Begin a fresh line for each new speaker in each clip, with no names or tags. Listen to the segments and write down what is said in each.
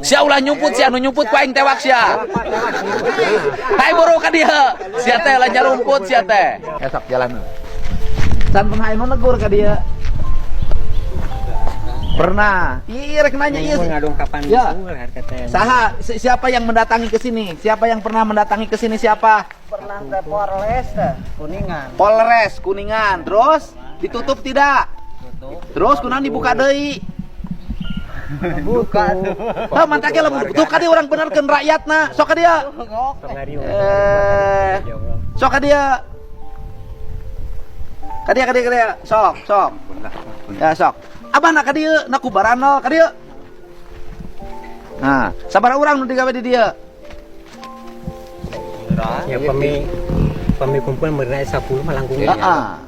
Sia ulah nyumput sia anu nyumput ku aing tewak sia. Hai boro ka dieu. Sia teh lah nyarumput sia teh. Esok jalan. San pernah anu negur ka dieu. Pernah. Iya rek nanya ieu.
Ngadong kapan
ya.
Harga teh.
Saha siapa yang mendatangi ke sini? Siapa yang pernah mendatangi ke sini siapa?
Pernah ke Polres Kuningan.
Polres Kuningan. Terus ditutup tidak?
Tutup.
Terus kunaon dibuka deui?
Buka.
Hah mantake lamun tuh ka dieu urang benerkeun rakyatna. Sok ka dieu. Sok ka dieu. Ka dieu. Sok. Ya sok. Abah nak ka dieu, nak kubaranol ka dieu. Nah, sabaraha urang nu digawe di dieu?
Ya pemi kumpul merenai 10 malangkung.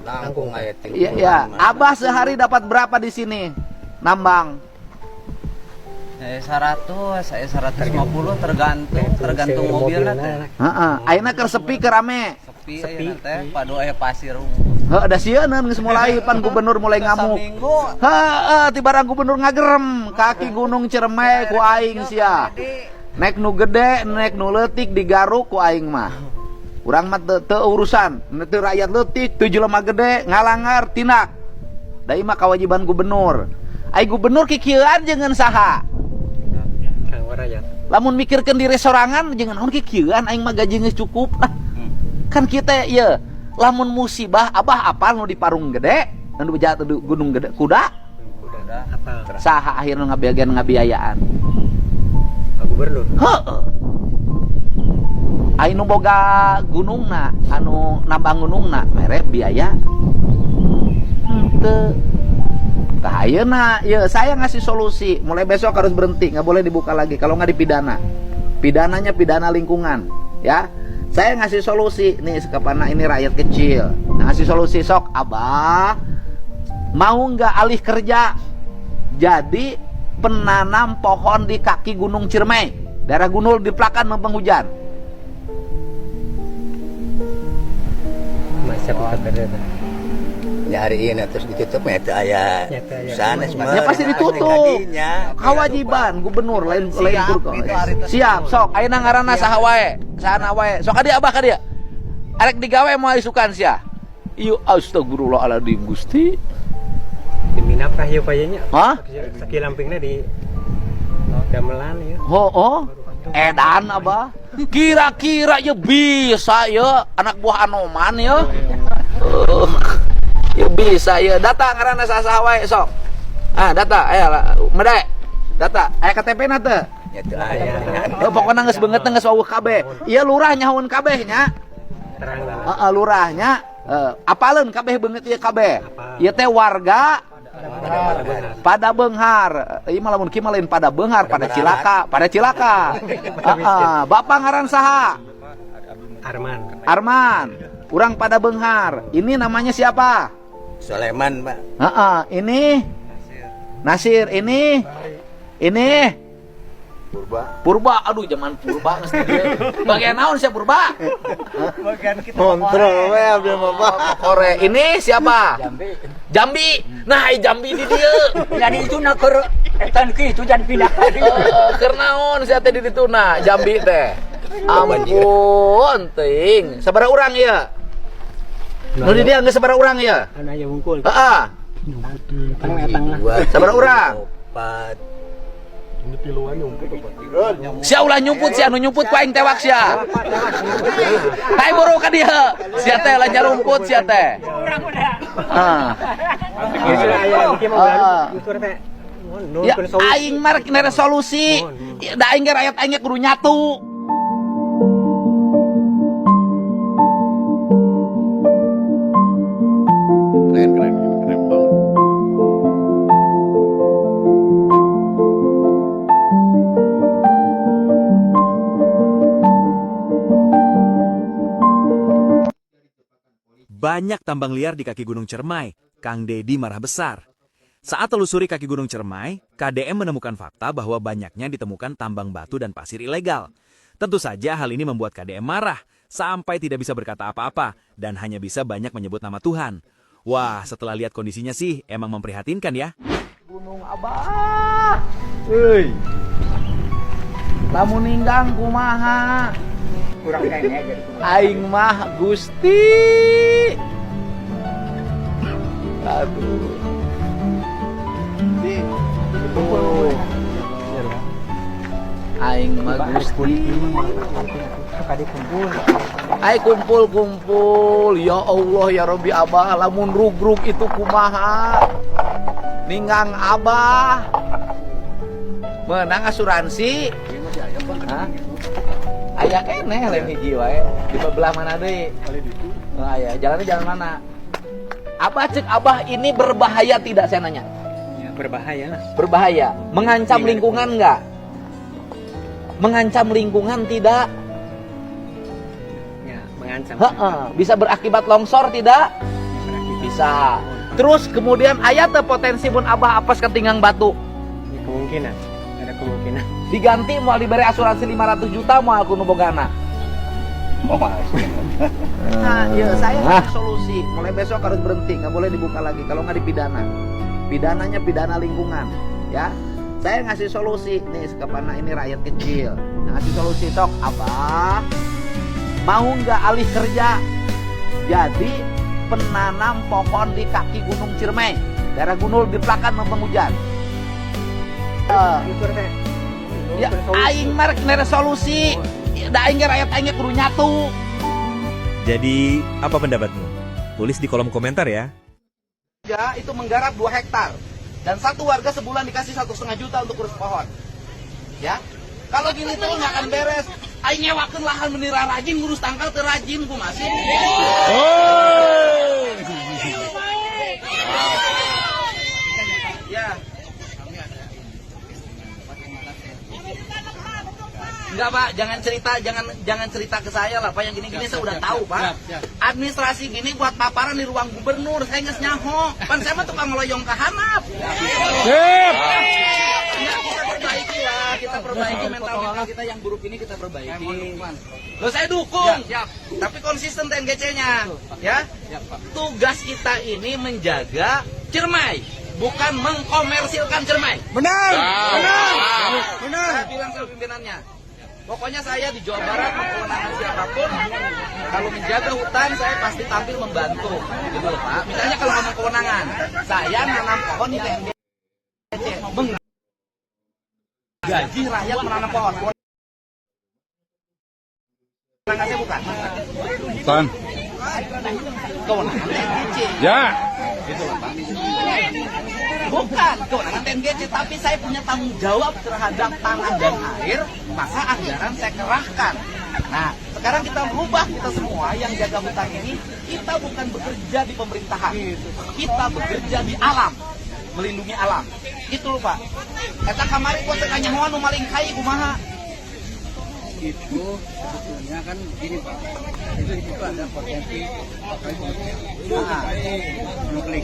Langkung aya.
Iya. Abah sehari dapat berapa di sini? Nambang.
Saya 100, saya 150 tergantung mobilnya teh.
Heeh. Ayeuna keur sepi keur rame.
Sepi ayeuna teh padu aya pasir.
Heuh da sieun geus mulai pan gubernur mulai ngamuk. Heeh, tibarang gubernur ngagerem kaki gunung Ciremai ku aing sia. Nek nu gede, nek nu leutik digaruk ku aing mah. Urang mah teu urusan, teu rakyat leutik, teu jelema gede ngalangar tindak. Da ieu mah kewajiban gubernur. Ai gubernur kikieuan jeung saha? Lamun mikirkeun diri sorangan jangan naon kikieuan aing mah gaji geus cukup lah. Kan kita ieu lamun musibah abah apal nu di parung gede anu jatuh di gunung gede kuda
Apa?
saha akhirna ngabiayaan
Pak Gubernur.
heuh ai nu boga gunungna anu nambang gunungna mere biaya henteu. Tah ayeuna ya saya ngasih solusi, mulai besok harus berhenti, nggak boleh dibuka lagi kalau nggak dipidana. Pidananya pidana lingkungan, ya. Saya ngasih solusi nih sekapana ini rakyat kecil. Ngasih solusi sok, Abah mau nggak alih kerja jadi penanam pohon di kaki Gunung Ciremai, daerah Gunul di Plakan mempeng hujan.
Masa pekerja.
Ya hari ini terus ditutup ya itu aya sana
Ya pasti ditutup. Kewajiban gubernur lain guru. Siap, sok. Ayeuna ngaranna saha wae? Sahana wae. Sok ka dieu Abah ka dieu. Arek digawe moal isukan sia. Ieu astagfirullahaladzim Gusti.
Diminap kah ieu payanya?
Hah?
Sakit lampingnya di gamelan ya.
Oh. Edan Abah. Kira-kira ya bisa ya anak buah Anoman ya. Ya bisa ya, data ngaranna saha wae sok. Data aya medai. Data aya KTP na teu?
Ya teu aya.
Pokona geus beungeut geus wawuh kabeh. Ieu lurah nyahoun kabeh nya.
Terang banget.
Lurahnya apaleun kabeh beungeut ieu kabeh. Ieu teh warga pada Beunghar. Ieu mah lamun kieu mah lain pada Beunghar, pada Cilaka. Bapak ngaran saha? Arman. Urang pada Beunghar. Ini namanya siapa?
Soleman, Pak.
Ini Nasir. Ini Purba. Aduh zaman Purba geus dieu. Bagian naon sia Purba?
Bagian kita
Kontrol we abdi mah, Pak.
Kore. Ini siapa? Jambi. Nah, Jambi di dieu.
jadi itu nak keur etan kitu jadi pindah.
Keur naon sia teh di dituna Jambi teh. Ampun teuing. Sabaraha urang ieu? Nu di dieu geus sabaraha urang ieu?
Anu aya wungkul.
Heeh. Sabaraha urang?
4.
Sia ulah nyumput sia anu nyumput ku aing tewak sia. Hai boro ka dieu. Sia teh lah nyarumput sia teh. Ya aing mah rek resolusi. Da aing ge rakyat aing ge kudu nyatu.
Keren banget.
Banyak tambang liar di kaki Gunung Ciremai. Kang Dedi marah besar. Saat telusuri kaki Gunung Ciremai, KDM menemukan fakta bahwa banyaknya ditemukan tambang batu dan pasir ilegal. Tentu saja hal ini membuat KDM marah, sampai tidak bisa berkata apa-apa, dan hanya bisa banyak menyebut nama Tuhan. Wah, setelah lihat kondisinya sih, emang memprihatinkan ya.
Gunung Abah. Lamun ninggang kumaha?
Kurang kayaknya jadi.
Aing mah Gusti. Aduh. Aing mah Gusti. Ai kumpul-kumpul. Ya Allah ya Rabbi Abah, lamun rugrug itu kumaha? Ninggang Abah. Menang asuransi. Hah? Aya keneh lain hiji wae. Di belah mana deui? Oh, aya. Jalannya jalan mana? Abah cek Abah ini berbahaya tidak saya nanya?
Ya, berbahaya lah.
Berbahaya. Mengancam lingkungan enggak? Mengancam lingkungan tidak?
Ya, mengancam.
Heeh. Bisa berakibat longsor tidak? Bisa. Terus kemudian aya teu potensi mun Abah apes ketinggang batu.
Ya, kemungkinan. Ada kemungkinan.
Diganti mau diberi asuransi 500 juta mau aku nubogana. Nah, ya saya ngasih solusi. Mulai besok harus berhenti, nggak boleh dibuka lagi. Kalau nggak dipidana, pidananya pidana lingkungan, ya. Saya ngasih solusi nih, karena ini rakyat kecil. Ngasih solusi tok, Abah mau nggak alih kerja jadi penanam pohon di kaki Gunung Ciremai, daerah Gunul di Plakan Lembang Hujan. Ya, aing marek nere solusi. Da aing rakyat aing kudu nyatu.
Jadi, apa pendapatmu? Tulis di kolom komentar ya.
Ya, itu menggarap 2 hektar. Dan satu warga sebulan dikasih 1,5 juta untuk urus pohon. Ya. Kalau gini tuh nggak akan beres. Aing nyewakeun lahan menira rajin ngurus tangkal teu rajin ku masih. Ya. Enggak Pak, jangan cerita ke saya lah Pak, yang gini-gini saya udah tahu Pak. Administrasi gini buat paparan di ruang gubernur, saya nggak nyaho. Pan saya mah tukang ngeloyong ke hanap. Kita perbaiki mental kita yang buruk ini, kita perbaiki. Loh saya dukung, tapi konsisten TNGC-nya, ya. Tugas kita ini menjaga Ciremai, bukan mengkomersilkan Ciremai. Benar. Saya bilang ke pimpinannya. Pokoknya saya di Jawa Barat kewenangan siapapun, kalau menjaga hutan saya pasti tampil membantu, gitu loh Pak. Misalnya kalau ngomong kewenangan, saya nanam pohon di TNGC, gaji rakyat menanam pohon. Kewenangan saya bukan. Kewenangan TNGC. Ya. Gitu loh Pak. Bukan kewenangan TNGC, tapi saya punya tanggung jawab terhadap tanah dan air, maka anggaran saya kerahkan. Nah, sekarang kita rubah, kita semua yang jaga hutan ini, kita bukan bekerja di pemerintahan, kita bekerja di alam, melindungi alam. Itu loh Pak. Kata kamari kuasa kanyahoan nu maling kai kumaha.
Itu sebetulnya kan gini Pak, itu ada potensi nuklik.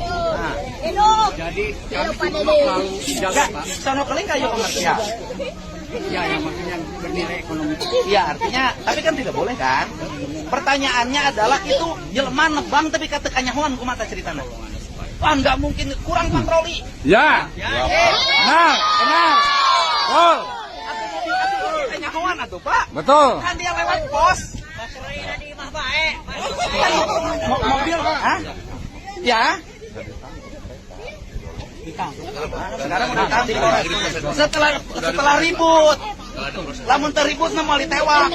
Jadi kami selalu dijaga Pak.
Sonokeling kayu komersial.
Ya, yang maksudnya bernilai ekonomi.
Iya, artinya, tapi kan tidak boleh kan? Pertanyaannya adalah itu jelema nebang tapi kata kanyahoan kumaha ceritana. Wah, nggak mungkin, kurang patroli.
Ya. Benar. Oh.
Kanyahoan atuh Pak.
Betul.
Kan dia lewat pos. Mobil, hah? Ya. Sekarang udah tahu. Setelah ribut. Lamun terribut mau ditewak.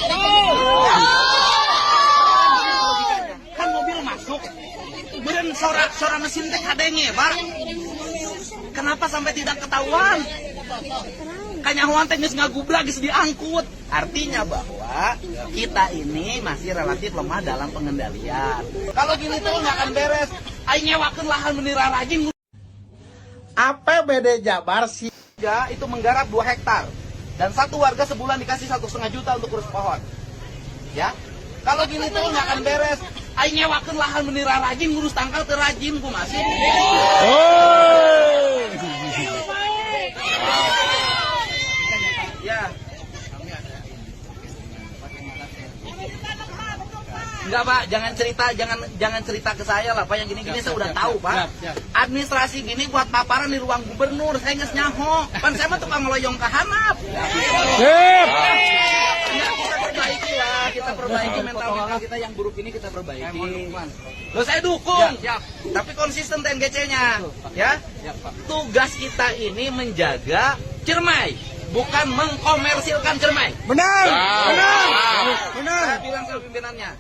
Kan mobil masuk. Kemudian suara mesin teh kadenge, Pak. Kenapa sampai tidak ketahuan? Kanyahoan teh geus ngagubrak geus diangkut. Artinya bahwa kita ini masih relatif lemah dalam pengendalian. Kalau gini tuh nggak akan beres. Aing nyewakeun lahan menira rajin.
APBD Jabar sih
itu menggarap 2 hektar. Dan satu warga sebulan dikasih 1,5 juta untuk urus pohon. Ya. Kalau gini tuh nggak akan beres. Aing nyewakeun lahan menira rajin ngurus tangkal teu rajin ku masih. Ya. Enggak Pak, jangan cerita ke saya lah Pak, yang gini-gini saya udah tahu Pak. Administrasi gini buat paparan di ruang gubernur, saya nges nyaho. Kan saya mah tukang meloyong ke hanap. Kita perbaiki mental kita yang buruk ini, kita perbaiki. Loh saya dukung, tapi konsisten TNGC-nya, ya. Tugas kita ini menjaga Ciremai, bukan mengkomersilkan Ciremai.
Benar.
Saya bilang sama pimpinannya,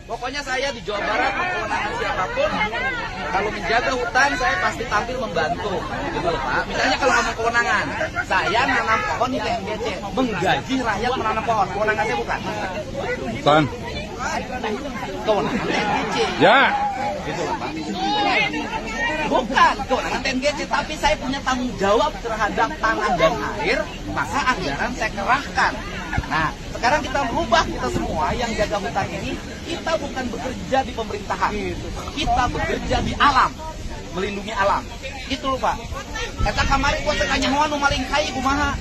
pokoknya saya di Jawa Barat kewenangan siapapun, kalau menjaga hutan saya pasti tampil membantu, gitu loh Pak. Misalnya kalau ngomong kewenangan, saya nanam pohon di TNGC, menggaji rakyat menanam pohon, kewenangan saya bukan.
Bukan.
Kewenangan TNGC.
Ya.
Gitu loh Pak. Bukan kewenangan TNGC, tapi saya punya tanggung jawab terhadap tanah dan air, maka anggaran saya kerahkan. Nah, sekarang kita rubah, kita semua yang jaga hutan ini, kita bukan bekerja di pemerintahan, kita bekerja di alam, melindungi alam. Gitu loh Pak. Kata kamari kuat sekanya mau nu maling kai kumaha.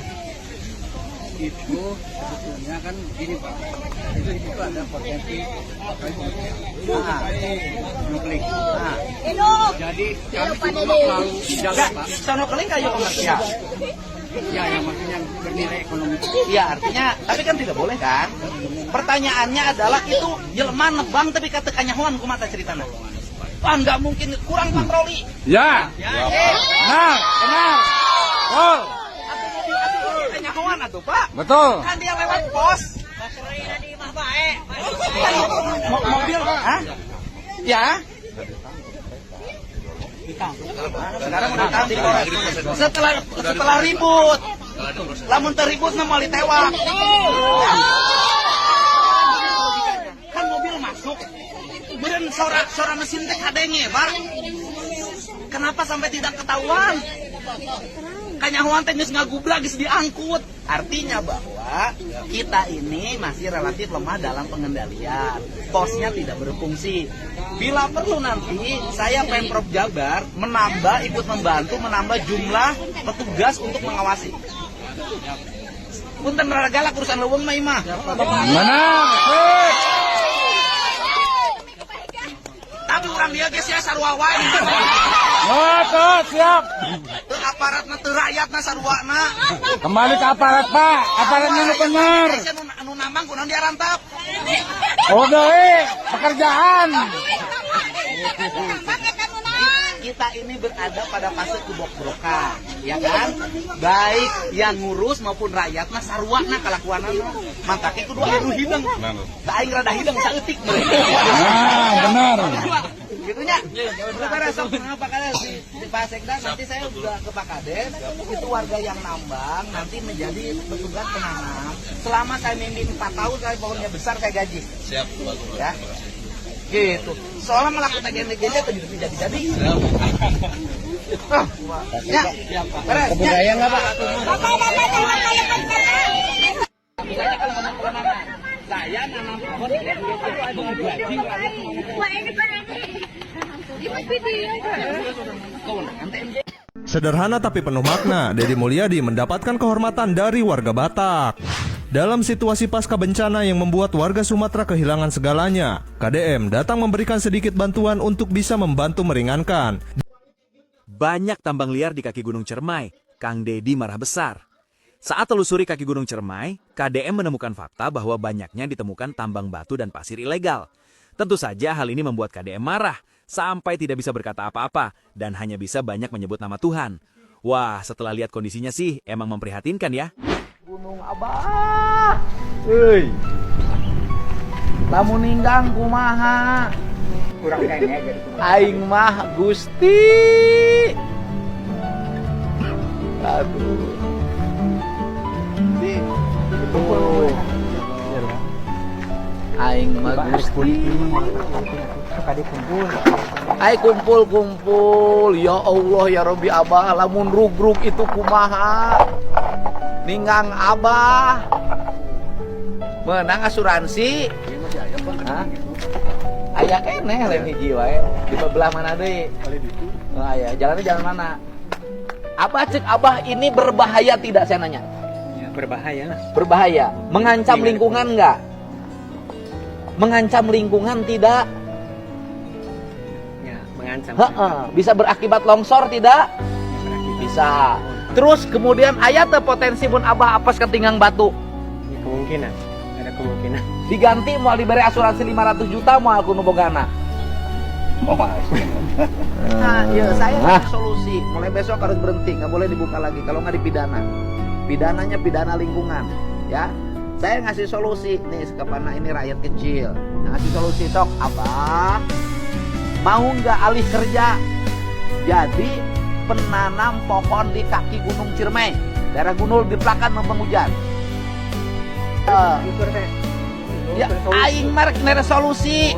Itu sebetulnya kan gini Pak, itu ada potensi nuklik. Jadi kami selalu jaga Pak.
Sonokeling kayu komersial.
Ya, yang maksudnya bernilai ekonomi.
Iya, artinya, tapi kan tidak boleh kan? Pertanyaannya adalah itu jelema nebang tapi kata kanyahoan kumaha ceritana. Wah, nggak mungkin, kurang patroli.
Ya. Benar. Gol.
Kanyahoan atuh, Pak.
Betul.
Kan dia lewat pos. Mobil, hah? Ya. Sekarang udah tahu setelah ribut. Lamun terribut mau ditewak. Kan mobil masuk. Beren sora mesin teh kadenge, Pak. Kenapa sampai tidak ketahuan? Kanyahoan teh geus ngagubrak geus diangkut. Artinya bahwa kita ini masih relatif lemah dalam pengendalian. Posnya tidak berfungsi. Bila perlu nanti saya Pemprov Jabar ikut membantu menambah jumlah petugas untuk mengawasi. Punten rada galak urusan leuweung mah imah.
Benar.
Tapi orang dia geus ya sarua wae.
Tuh, siap.
Teu aparatna teu rakyatna sarwana.
Kembali ke aparat, Pak. Aparatnya lu benar.
Anu nambang kunaon diarantap.
Udah, pekerjaan.
Kita ini berada pada fase kebobrokan, ya kan? Baik yang ngurus maupun rakyatna sarwana kalakuanna. Mantake kudu anu hideng. Da aing rada hideng saeutik mereka.
Nah, benar.
Gitunya. Sementara sok apa kalian di Pak Sekda nanti saya udah ke Pak Kades, itu warga yang nambang nanti menjadi petugas penanam. Selama saya mimpin 4 tahun saya pohonnya besar saya gaji. Siap, Pak. Ya. Gitu. Soalnya melakukan TNGC itu jadi. Ya, beres.
Kebudayaan nggak Pak?
Misalnya kalau ngomong kewenangan, saya nanam pohon di TNGC menggaji rakyat. Kewenangan TNGC.
Sederhana tapi penuh makna, Deddy Mulyadi mendapatkan kehormatan dari warga Batak. Dalam situasi pasca bencana yang membuat warga Sumatera kehilangan segalanya, KDM datang memberikan sedikit bantuan untuk bisa membantu meringankan.
Banyak tambang liar di kaki Gunung Ciremai, Kang Deddy marah besar. Saat telusuri kaki Gunung Ciremai, KDM menemukan fakta bahwa banyaknya ditemukan tambang batu dan pasir ilegal. Tentu saja hal ini membuat KDM marah, sampai tidak bisa berkata apa-apa dan hanya bisa banyak menyebut nama Tuhan. Wah, setelah lihat kondisinya sih emang memprihatinkan ya.
Gunung Abah. Euy. Lamun ninggang kumaha?
Kurang kayaknya jadi.
Aing mah Gusti. Aduh. Aing mah Gusti. Ai kumpul. Ya Allah ya Rabbi Abah, lamun rugrug itu kumaha? Ninggang Abah. Menang asuransi. Hah? Aya keneh lain hiji wae. Di belah mana deui? Oh, aya. Jalannya jalan mana? Abah cek Abah ini berbahaya tidak saya nanya?
Ya, berbahaya.
Berbahaya. Mengancam lingkungan enggak? Mengancam lingkungan tidak?
Ya, mengancam.
Bisa berakibat longsor tidak? Bisa. Terus kemudian ayat potensi pun abah apes ketinggang batu.
Ya, kemungkinan, ada kemungkinan.
Diganti mau diberi asuransi 500 juta mau aku nubogana. Nah, ya saya ngasih solusi. Mulai besok harus berhenti, nggak boleh dibuka lagi. Kalau nggak dipidana, pidananya pidana lingkungan, ya. Saya ngasih solusi nih kepada ini rakyat kecil. Ngasih solusi sok, abah mau nggak alih kerja jadi penanam pohon di kaki Gunung Ciremai, daerah Gunul di Plakan Lembang Hujan. Ya, aing merek nere solusi.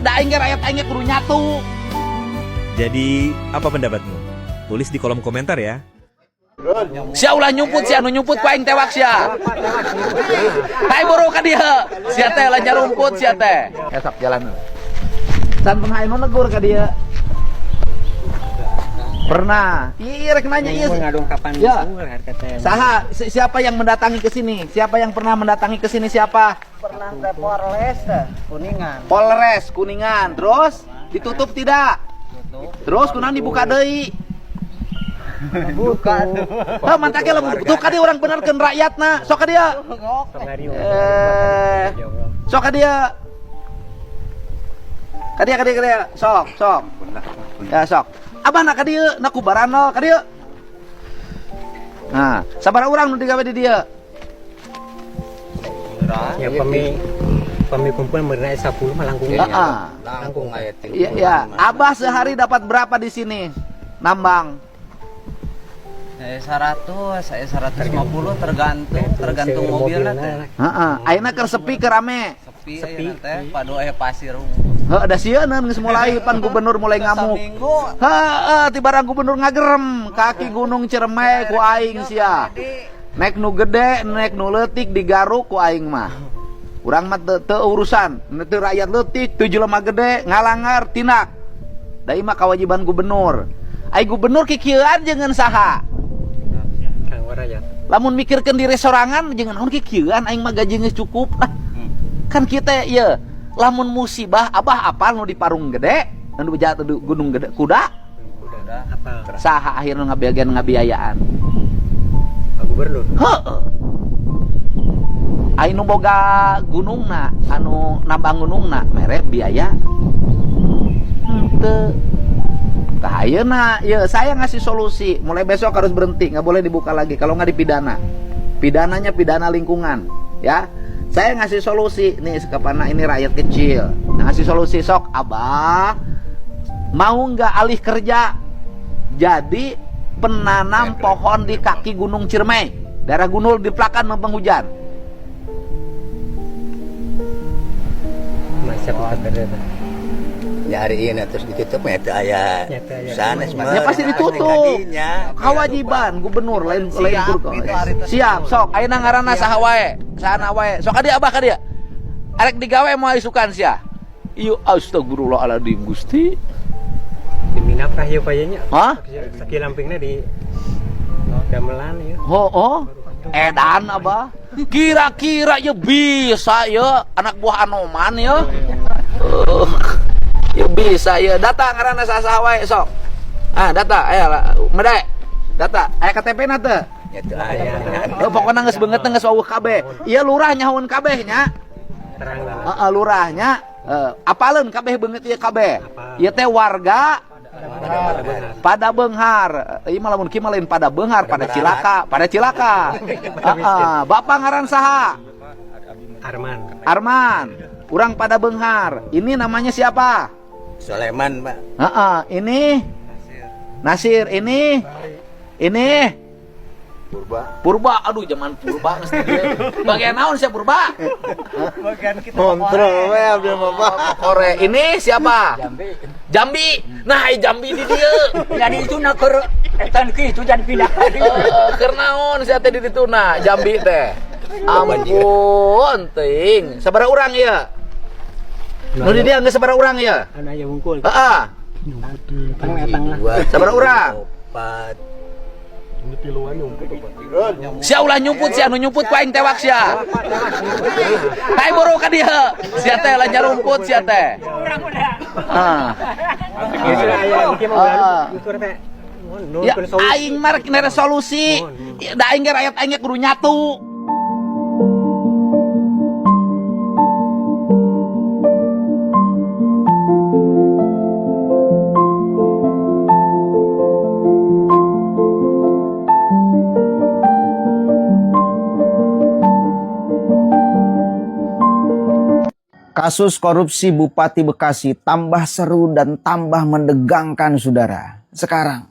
Da aing rakyat aing kudu nyatu.
Jadi, apa pendapatmu? Tulis di kolom komentar ya.
Sia ulah nyumput, sia anu nyumput ku aing tewak sia. Hai buru ka dieu. Sia teh lah nyarumput sia teh. Esok jalan. Santun hayu negur ka dieu. Pernah. Iya rek nanya ieu.
Ngadong kapan
Ya.
harga teh.
Saha siapa yang mendatangi ke sini? Siapa yang pernah mendatangi ke sini siapa?
Pernah ke Polres Kuningan.
Polres Kuningan. Terus ditutup tidak? Terus kunaon dibuka deui?
Buka.
Hah mantake lamun tuh ka dieu urang benerkeun rakyatna. Sok ka dieu. Sok ka dieu. Ka dieu. Sok. Ya sok. Abah nak ka dieu, nak kubaranol ka dieu. Nah, sabaraha urang nu digawe di dieu?
Ya kami kumpul merenai 10 malangkung.
Langkung ayat
Iya. Abah sehari dapat berapa di sini? Nambang.
Saya 100, saya 150 tergantung mobilnya teh.
Heeh. Ayeuna keur sepi keur rame.
Sepi teh padu aya pasir.
Heuh da sieun geus mulai pan gubernur mulai ngamuk.
Seminggu.
Heeh, tibarang gubernur ngagerem kaki Gunung Ciremai ku aing sia. Nek nu gede, nek nu leutik digaruk ku aing mah. Urang mah teu urusan, teu rakyat leutik, teu jelema gede ngalangar tindak. Da ieu mah kewajiban gubernur. Ai gubernur kikieuan jeung saha?
Kang waraya.
Lamun mikirkeun diri sorangan jeung naon kikieuan aing mah gaji geus cukup lah. Kan kita ieu lamun musibah abah apal nu di parung gede, nu jatuh di gunung gede kuda.
Udah
Apa?
Saha akhirna ngabiayaan.
Pak Gubernur.
Heuh. Ai nu boga gunungna, anu nambang gunungna mere biaya. Henteu. Tah ayeuna ieu saya ngasih solusi, mulai besok harus berhenti, nggak boleh dibuka lagi kalau nggak dipidana. Pidananya pidana lingkungan, ya. Saya ngasih solusi nih kepada ini rakyat kecil. Ngasih solusi sok, abah mau nggak alih kerja jadi penanam pohon di kaki Gunung Ciremai, daerah Gunul di Plakan Lembang Hujan.
Masih apa kerja?
nyariin terus ditutup ya itu aya sana
Ya pasti ditutup. Kewajiban gubernur lain gubernur. Siap, sok. Ayeuna ngaranna saha wae? Sahana wae. Sok ka dieu abah ka dieu. Arek digawe moal isukan sia. Ieu astagfirullahaladzim Gusti.
Di minap kah ieu payanya?
Hah?
Sakit lampingnya di gamelan ieu.
Oh. Edan abah. Kira-kira ya bisa ya anak buah Anoman ya. Ya bisa ya, data ngaranna saha wae sok. Ah, data aya medai. Data aya KTP na teu?
Ya teu aya.
Pokona geus beungeut geus wawuh kabeh. Ieu lurah nyahoun kabeh nya.
Terang lah.
Heeh, lurahnya apaleun kabeh beungeut ieu kabeh. Ieu teh warga pada Beunghar. Ieu mah lamun kieu mah lain pada Beunghar, pada Cilaka. Heeh, Bapak ngaran saha? Arman. Urang pada Beunghar. Ini namanya siapa?
Soleman, Pak.
Ini Nasir. Ini Purba. Aduh, zaman Purba geus dieu. Bagian naon sia Purba?
Bagian kita
Kontrol we abdi mah, Pak.
Kore. Ini siapa? Jambi. Nah, Jambi di dieu.
Jadi itu nak keur etan kitu jadi pindah.
Keur naon sia teh di dituna Jambi teh. Ampun, teuing. Sabaraha urang ieu? Nu di dieu geus sabaraha urang ieu?
Anu aya wungkul.
Heeh.
Tang lah.
Sabaraha urang?
4
Sia ulah nyumput, sia anu nyumput ku aing tewak sia. Hai boro ka dieu. Sia teh lah nyarumput sia teh. Ya aing mah rek resolusi. Da aing ge rakyat aing ge kudu nyatu. Kasus korupsi Bupati Bekasi tambah seru dan tambah mendegangkan, saudara. Sekarang,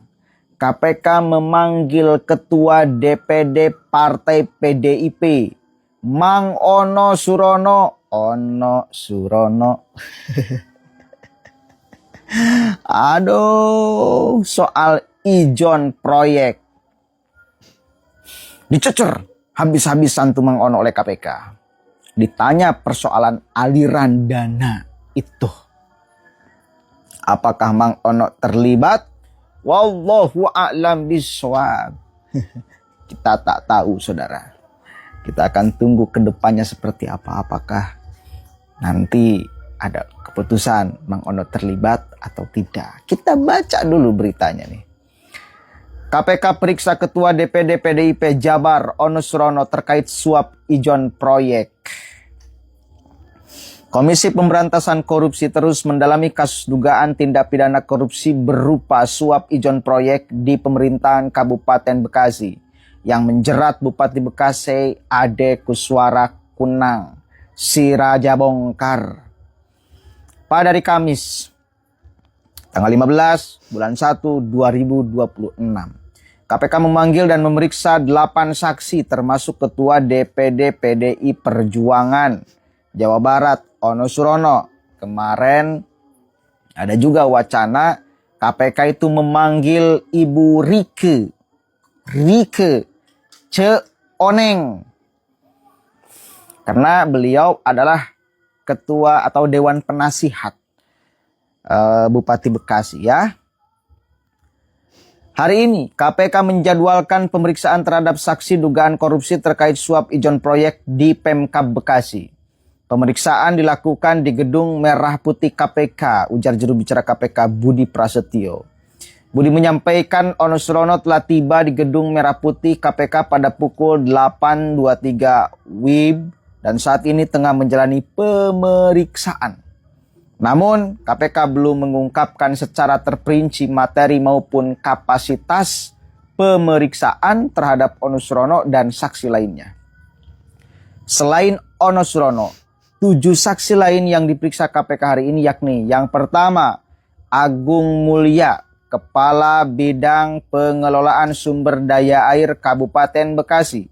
KPK memanggil Ketua DPD Partai PDIP, Mang Ono Surono. Aduh, soal ijon proyek. Dicecer habis-habisan tuh Mang Ono oleh KPK. Ditanya persoalan aliran dana itu. Apakah Mang Ono terlibat? Wallahu a'lam bishawab. Kita tak tahu, saudara. Kita akan tunggu ke depannya seperti apa. Apakah nanti ada keputusan Mang Ono terlibat atau tidak. Kita baca dulu beritanya nih. KPK periksa Ketua DPD PDIP Jabar Ono Surono terkait suap ijon proyek. Komisi Pemberantasan Korupsi terus mendalami kasus dugaan tindak pidana korupsi berupa suap ijon proyek di pemerintahan Kabupaten Bekasi yang menjerat Bupati Bekasi Ade Kuswara Kunang si Raja Bongkar. Pada hari Kamis tanggal 15 bulan 1 2026, KPK memanggil dan memeriksa 8 saksi termasuk Ketua DPD PDI Perjuangan Jawa Barat Ono Surono. Kemarin ada juga wacana KPK itu memanggil Ibu Rike Oneng karena beliau adalah ketua atau Dewan Penasihat Bupati Bekasi ya. Hari ini KPK menjadwalkan pemeriksaan terhadap saksi dugaan korupsi terkait suap ijon proyek di Pemkab Bekasi. Pemeriksaan dilakukan di Gedung Merah Putih KPK, ujar juru bicara KPK Budi Prasetyo. Budi menyampaikan Ono Surono telah tiba di Gedung Merah Putih KPK pada pukul 8.23 WIB dan saat ini tengah menjalani pemeriksaan. Namun KPK belum mengungkapkan secara terperinci materi maupun kapasitas pemeriksaan terhadap Ono Surono dan saksi lainnya. Selain Ono Surono, 7 saksi lain yang diperiksa KPK hari ini yakni yang pertama Agung Mulya, Kepala Bidang Pengelolaan Sumber Daya Air Kabupaten Bekasi.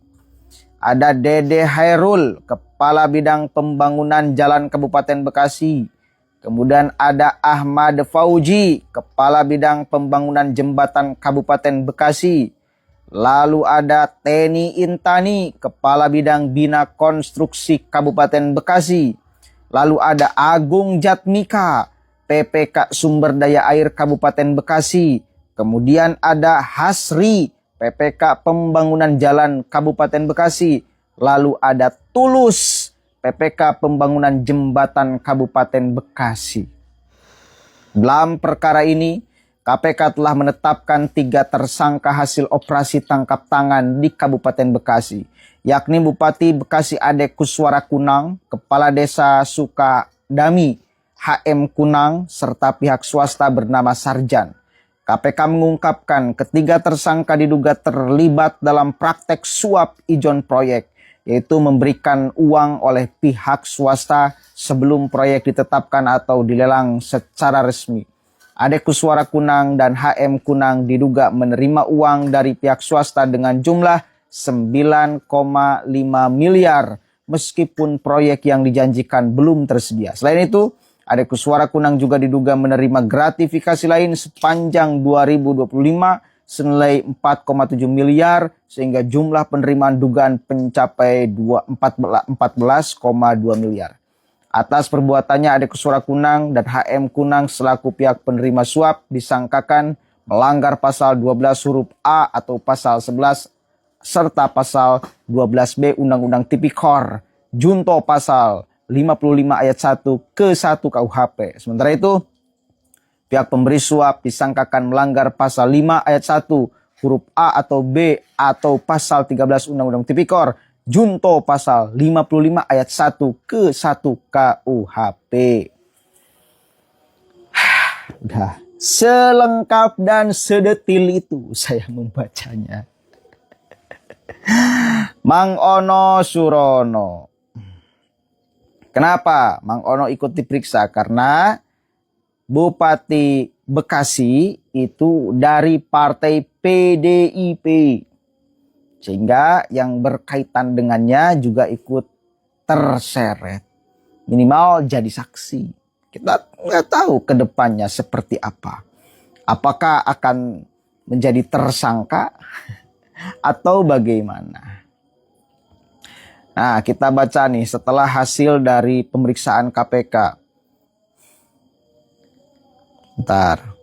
Ada Dede Hairul, Kepala Bidang Pembangunan Jalan Kabupaten Bekasi. Kemudian ada Ahmad Fauji, Kepala Bidang Pembangunan Jembatan Kabupaten Bekasi. Lalu ada Teni Intani, Kepala Bidang Bina Konstruksi Kabupaten Bekasi. Lalu ada Agung Jatmika, PPK Sumber Daya Air Kabupaten Bekasi. Kemudian ada Hasri, PPK Pembangunan Jalan Kabupaten Bekasi. Lalu ada Tulus, PPK Pembangunan Jembatan Kabupaten Bekasi. Dalam perkara ini, KPK telah menetapkan 3 tersangka hasil operasi tangkap tangan di Kabupaten Bekasi, yakni Bupati Bekasi Ade Kuswara Kunang, Kepala Desa Sukadami HM Kunang, serta pihak swasta bernama Sarjan. KPK mengungkapkan ketiga tersangka diduga terlibat dalam praktek suap ijon proyek, yaitu memberikan uang oleh pihak swasta sebelum proyek ditetapkan atau dilelang secara resmi. Ade Kuswara Kunang dan HM Kunang diduga menerima uang dari pihak swasta dengan jumlah 9,5 miliar meskipun proyek yang dijanjikan belum tersedia. Selain itu, Ade Kuswara Kunang juga diduga menerima gratifikasi lain sepanjang 2025 senilai 4,7 miliar sehingga jumlah penerimaan dugaan mencapai 14,2 miliar. Atas perbuatannya Ade Kuswara Kunang dan HM Kunang selaku pihak penerima suap disangkakan
melanggar pasal 12 huruf A atau pasal 11 serta pasal 12B Undang-Undang Tipikor junto pasal 55 ayat 1 ke 1 KUHP. Sementara itu, pihak pemberi suap disangkakan melanggar pasal 5 ayat 1 huruf A atau B atau pasal 13 Undang-Undang Tipikor junto pasal 55 ayat 1 ke 1 KUHP. Udah selengkap dan sedetil itu saya membacanya. Mang Ono Surono. Kenapa Mang Ono ikut diperiksa? Karena Bupati Bekasi itu dari partai PDIP. Sehingga yang berkaitan dengannya juga ikut terseret. Minimal jadi saksi. Kita nggak tahu ke depannya seperti apa. Apakah akan menjadi tersangka atau bagaimana? Nah, kita baca nih setelah hasil dari pemeriksaan KPK. Bentar.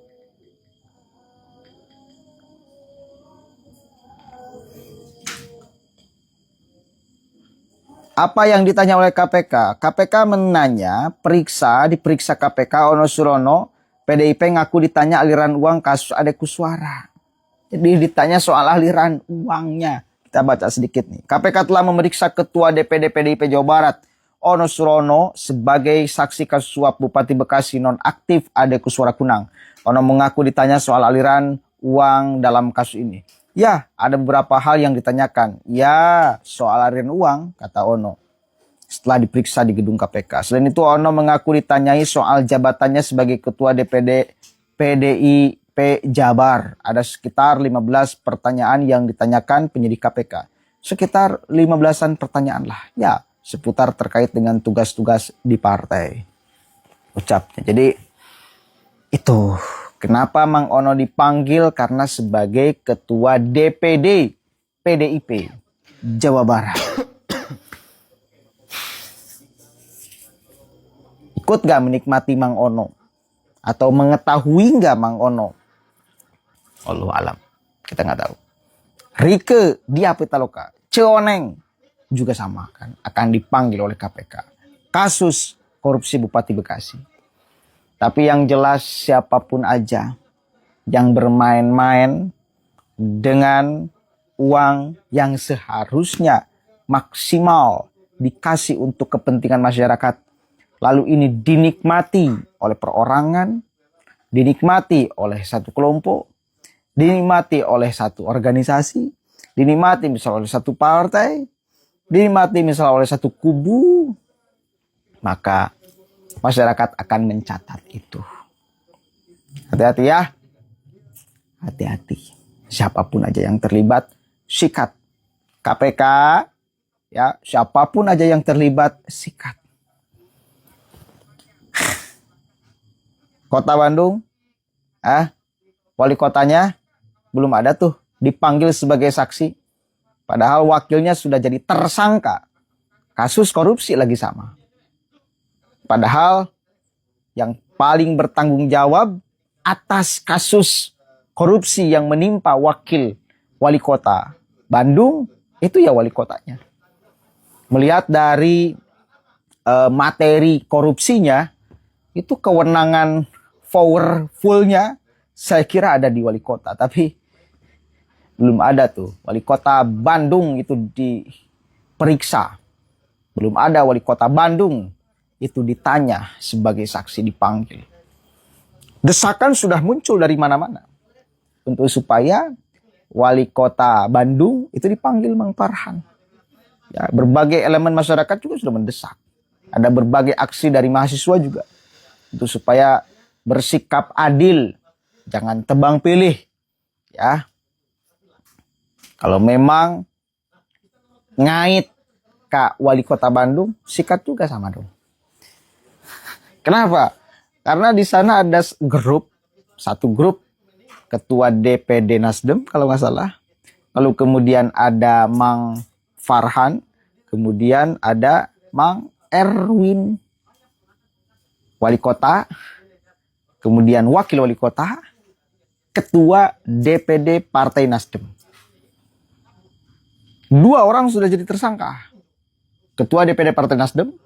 Apa yang ditanya oleh KPK? KPK menanya, diperiksa KPK Ono Surono, PDIP ngaku ditanya aliran uang kasus Ade Kuswara. Jadi ditanya soal aliran uangnya. Kita baca sedikit nih. KPK telah memeriksa Ketua DPD PDIP Jawa Barat, Ono Surono, sebagai saksi kasus suap Bupati Bekasi nonaktif Ade Kuswara Kunang. Ono mengaku ditanya soal aliran uang dalam kasus ini. Ya, ada beberapa hal yang ditanyakan. Ya, soal aliran uang, kata Ono. Setelah diperiksa di gedung KPK. Selain itu, Ono mengaku ditanyai soal jabatannya sebagai Ketua DPD PDIP Jabar. Ada sekitar 15 pertanyaan yang ditanyakan penyidik KPK. Sekitar 15-an pertanyaan lah. Ya, seputar terkait dengan tugas-tugas di partai. Ucapnya. Jadi, itu. Kenapa Mang Ono dipanggil? Karena sebagai Ketua DPD PDIP Jawa Barat. Ikut gak menikmati Mang Ono? Atau mengetahui gak Mang Ono? Allahu alam. Kita gak tahu. Rike Dia Pitaloka, Ceoneng juga sama kan. Akan dipanggil oleh KPK. Kasus korupsi Bupati Bekasi. Tapi yang jelas siapapun aja yang bermain-main dengan uang yang seharusnya maksimal dikasih untuk kepentingan masyarakat. Lalu ini dinikmati oleh perorangan, dinikmati oleh satu kelompok, dinikmati oleh satu organisasi, dinikmati misalnya oleh satu partai, dinikmati misalnya oleh satu kubu, maka masyarakat akan mencatat itu. Hati-hati ya. Hati-hati. Siapapun aja yang terlibat, sikat. KPK, ya, siapapun aja yang terlibat, sikat. Kota Bandung, wali kotanya belum ada tuh dipanggil sebagai saksi. Padahal wakilnya sudah jadi tersangka. Kasus korupsi lagi sama. Padahal yang paling bertanggung jawab atas kasus korupsi yang menimpa wakil wali kota Bandung, itu ya wali kotanya. Melihat dari materi korupsinya, itu kewenangan powerfulnya saya kira ada di wali kota. Tapi belum ada tuh wali kota Bandung itu diperiksa. Belum ada wali kota Bandung itu ditanya sebagai saksi, dipanggil. Desakan sudah muncul dari mana-mana untuk supaya wali kota Bandung itu dipanggil Mang Farhan. Ya, berbagai elemen masyarakat juga sudah mendesak. Ada berbagai aksi dari mahasiswa juga untuk supaya bersikap adil, jangan tebang pilih. Ya, kalau memang ngait Kak wali kota Bandung, sikat juga sama dong. Kenapa? Karena di sana ada satu grup ketua DPD Nasdem kalau nggak salah. Lalu kemudian ada Mang Farhan, kemudian ada Mang Erwin wali kota, kemudian wakil wali kota, Ketua DPD Partai Nasdem. 2 orang sudah jadi tersangka. Ketua DPD Partai Nasdem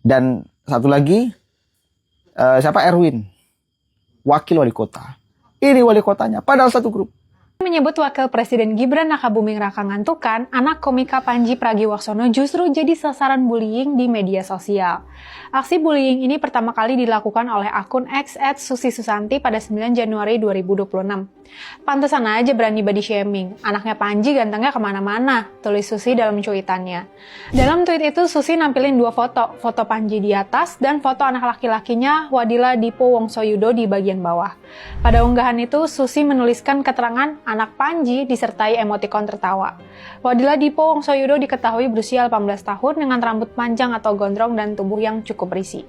dan satu lagi siapa, Erwin, wakil wali kota. Ini wali kotanya, padahal satu grup.
Menyebut Wakil Presiden Gibran Rakabuming Raka ngantukan, anak komika Panji Pragiwaksono justru jadi sasaran bullying di media sosial. Aksi bullying ini pertama kali dilakukan oleh akun X @susisusanti pada 9 Januari 2026. Pantesan aja berani body shaming, anaknya Panji gantengnya kemana-mana, tulis Susi dalam cuitannya. Dalam tweet itu Susi nampilin 2 foto Panji di atas dan foto anak laki-lakinya Wadila Dipo Wongsoyudo di bagian bawah. Pada unggahan itu Susi menuliskan keterangan anak Panji disertai emotikon tertawa. Wadila Dipo Wongsoyudo diketahui berusia 18 tahun dengan rambut panjang atau gondrong dan tubuh yang cukup berisi.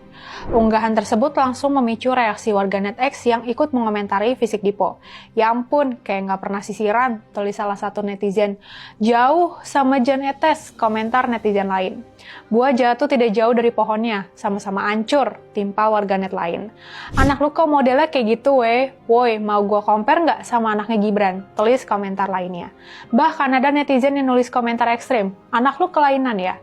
Unggahan tersebut langsung memicu reaksi warganet X yang ikut mengomentari fisik Dipo. Ya ampun, kayak nggak pernah sisiran, tulis salah satu netizen. Jauh sama Jan Etes, komentar netizen lain. Buah jatuh tidak jauh dari pohonnya, sama-sama hancur, timpa warganet lain. Anak lu kok modelnya kayak gitu weh, woi mau gua compare nggak sama anaknya Gibran, tulis komentar lainnya. Bahkan ada netizen yang nulis komentar ekstrim, anak lu kelainan ya.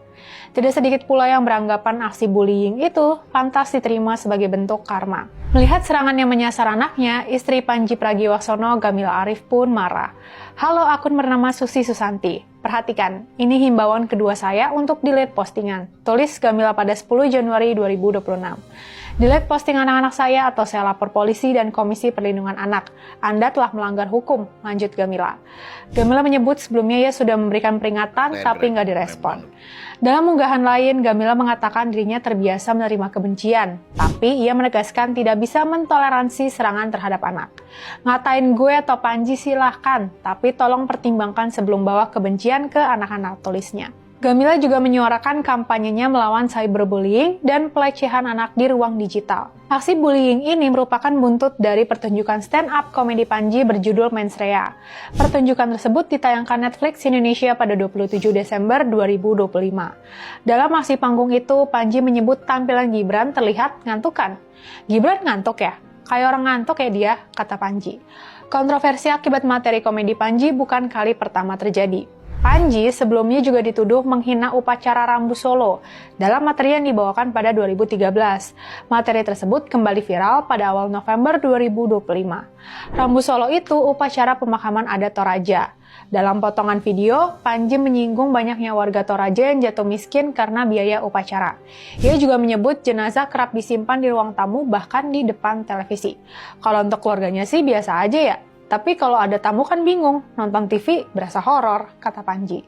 Tidak sedikit pula yang beranggapan aksi bullying itu pantas diterima sebagai bentuk karma. Melihat serangan yang menyasar anaknya, istri Panji Pragiwaksono, Gamila Arif pun marah. Halo, akun bernama Susi Susanti. Perhatikan, ini himbauan kedua saya untuk delete postingan. Tulis Gamila pada 10 Januari 2026. Delete postingan anak-anak saya atau saya lapor polisi dan Komisi Perlindungan Anak. Anda telah melanggar hukum, lanjut Gamila. Gamila menyebut sebelumnya ia sudah memberikan peringatan tapi nggak direspon. Dalam unggahan lain, Gamila mengatakan dirinya terbiasa menerima kebencian, tapi ia menegaskan tidak bisa mentoleransi serangan terhadap anak. Ngatain gue atau Panji silahkan, tapi tolong pertimbangkan sebelum bawa kebencian ke anak-anak, tulisnya. Gamila juga menyuarakan kampanyenya melawan cyberbullying dan pelecehan anak di ruang digital. Aksi bullying ini merupakan buntut dari pertunjukan stand-up komedi Panji berjudul Mensrea. Pertunjukan tersebut ditayangkan Netflix Indonesia pada 27 Desember 2025. Dalam aksi panggung itu, Panji menyebut tampilan Gibran terlihat ngantukan. Gibran ngantuk ya? Kayak orang ngantuk ya dia, kata Panji. Kontroversi akibat materi komedi Panji bukan kali pertama terjadi. Panji sebelumnya juga dituduh menghina upacara Rambu Solo dalam materi yang dibawakan pada 2013. Materi tersebut kembali viral pada awal November 2025. Rambu Solo itu upacara pemakaman adat Toraja. Dalam potongan video, Panji menyinggung banyaknya warga Toraja yang jatuh miskin karena biaya upacara. Ia juga menyebut jenazah kerap disimpan di ruang tamu bahkan di depan televisi. Kalau untuk keluarganya sih biasa aja ya. Tapi kalau ada tamu kan bingung, nonton TV berasa horor, kata Panji.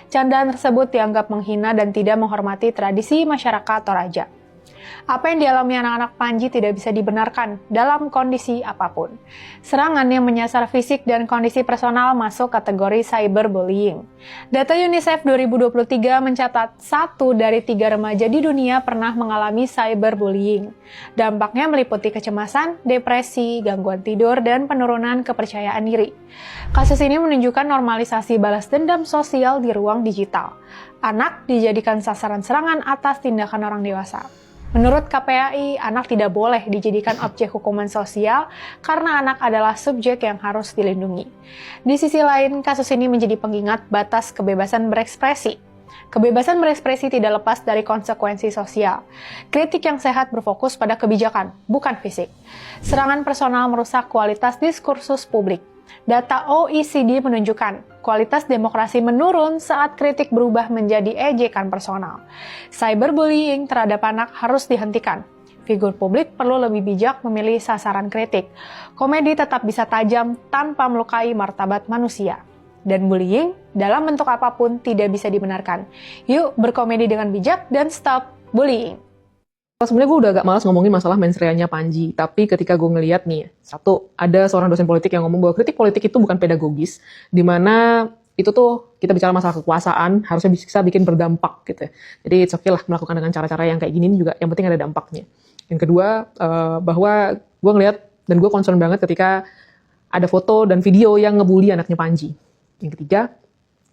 Candaan tersebut dianggap menghina dan tidak menghormati tradisi masyarakat Toraja. Apa yang dialami anak-anak Panji tidak bisa dibenarkan dalam kondisi apapun. Serangan yang menyasar fisik dan kondisi personal masuk kategori cyberbullying. Data UNICEF 2023 mencatat 1 dari 3 remaja di dunia pernah mengalami cyberbullying. Dampaknya meliputi kecemasan, depresi, gangguan tidur, dan penurunan kepercayaan diri. Kasus ini menunjukkan normalisasi balas dendam sosial di ruang digital. Anak dijadikan sasaran serangan atas tindakan orang dewasa. Menurut KPAI, anak tidak boleh dijadikan objek hukuman sosial karena anak adalah subjek yang harus dilindungi. Di sisi lain, kasus ini menjadi pengingat batas kebebasan berekspresi. Kebebasan berekspresi tidak lepas dari konsekuensi sosial. Kritik yang sehat berfokus pada kebijakan, bukan fisik. Serangan personal merusak kualitas diskursus publik. Data OECD menunjukkan kualitas demokrasi menurun saat kritik berubah menjadi ejekan personal. Cyberbullying terhadap anak harus dihentikan. Figur publik perlu lebih bijak memilih sasaran kritik. Komedi tetap bisa tajam tanpa melukai martabat manusia. Dan bullying dalam bentuk apapun tidak bisa dibenarkan. Yuk berkomedi dengan bijak dan stop bullying.
Sebenarnya gue udah agak malas ngomongin masalah mensreanya Panji, tapi ketika gue ngeliat nih, satu, ada seorang dosen politik yang ngomong bahwa kritik politik itu bukan pedagogis, di mana itu tuh kita bicara masalah kekuasaan, harusnya bisa bikin berdampak gitu. Jadi it's okay lah melakukan dengan cara-cara yang kayak gini juga, yang penting ada dampaknya. Yang kedua, bahwa gue ngeliat dan gue concern banget ketika ada foto dan video yang ngebully anaknya Panji. Yang ketiga,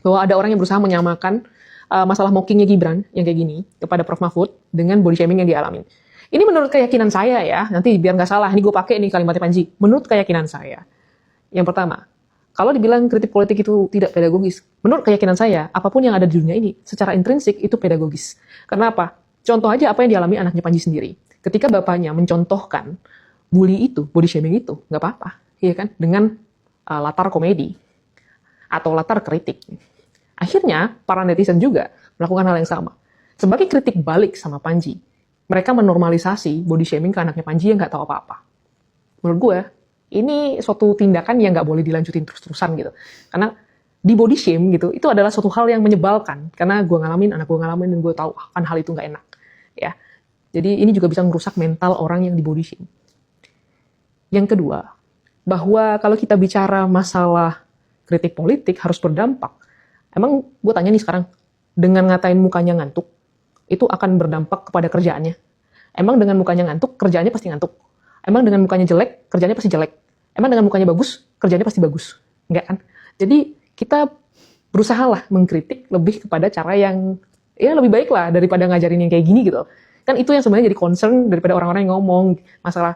bahwa ada orang yang berusaha menyamakan masalah mockingnya Gibran yang kayak gini kepada Prof Mahfud dengan body shaming yang dialamin. Ini menurut keyakinan saya ya, nanti biar nggak salah, ini gue pakai nih kalimatnya Panji. Menurut keyakinan saya, Yang pertama, kalau dibilang kritik politik itu tidak pedagogis, menurut keyakinan saya, apapun yang ada di dunia ini, secara intrinsik itu pedagogis. Kenapa? Contoh aja apa yang dialami anaknya Panji sendiri. Ketika bapaknya mencontohkan bully itu, body shaming itu, nggak apa-apa, iya kan? Dengan latar komedi atau latar kritik. Akhirnya, para netizen juga melakukan hal yang sama. Sebagai kritik balik sama Panji, mereka menormalisasi body shaming ke anaknya Panji yang nggak tahu apa-apa. Menurut gue, ini suatu tindakan yang nggak boleh dilanjutin terus-terusan gitu. Karena di body shame gitu, itu adalah suatu hal yang menyebalkan. Karena gue ngalamin, anak gue ngalamin, dan gue tahu kan hal itu nggak enak. Ya, jadi ini juga bisa merusak mental orang yang di body shame. Yang kedua, bahwa kalau kita bicara masalah kritik politik harus berdampak. Emang gue tanya nih sekarang, dengan ngatain mukanya ngantuk, itu akan berdampak kepada kerjaannya. Emang dengan mukanya ngantuk, kerjaannya pasti ngantuk. Emang dengan mukanya jelek, kerjaannya pasti jelek. Emang dengan mukanya bagus, kerjaannya pasti bagus. Enggak kan? Jadi kita berusaha lah mengkritik lebih kepada cara yang ya lebih baik lah daripada ngajarin yang kayak gini gitu. Kan itu yang sebenarnya jadi concern daripada orang-orang yang ngomong masalah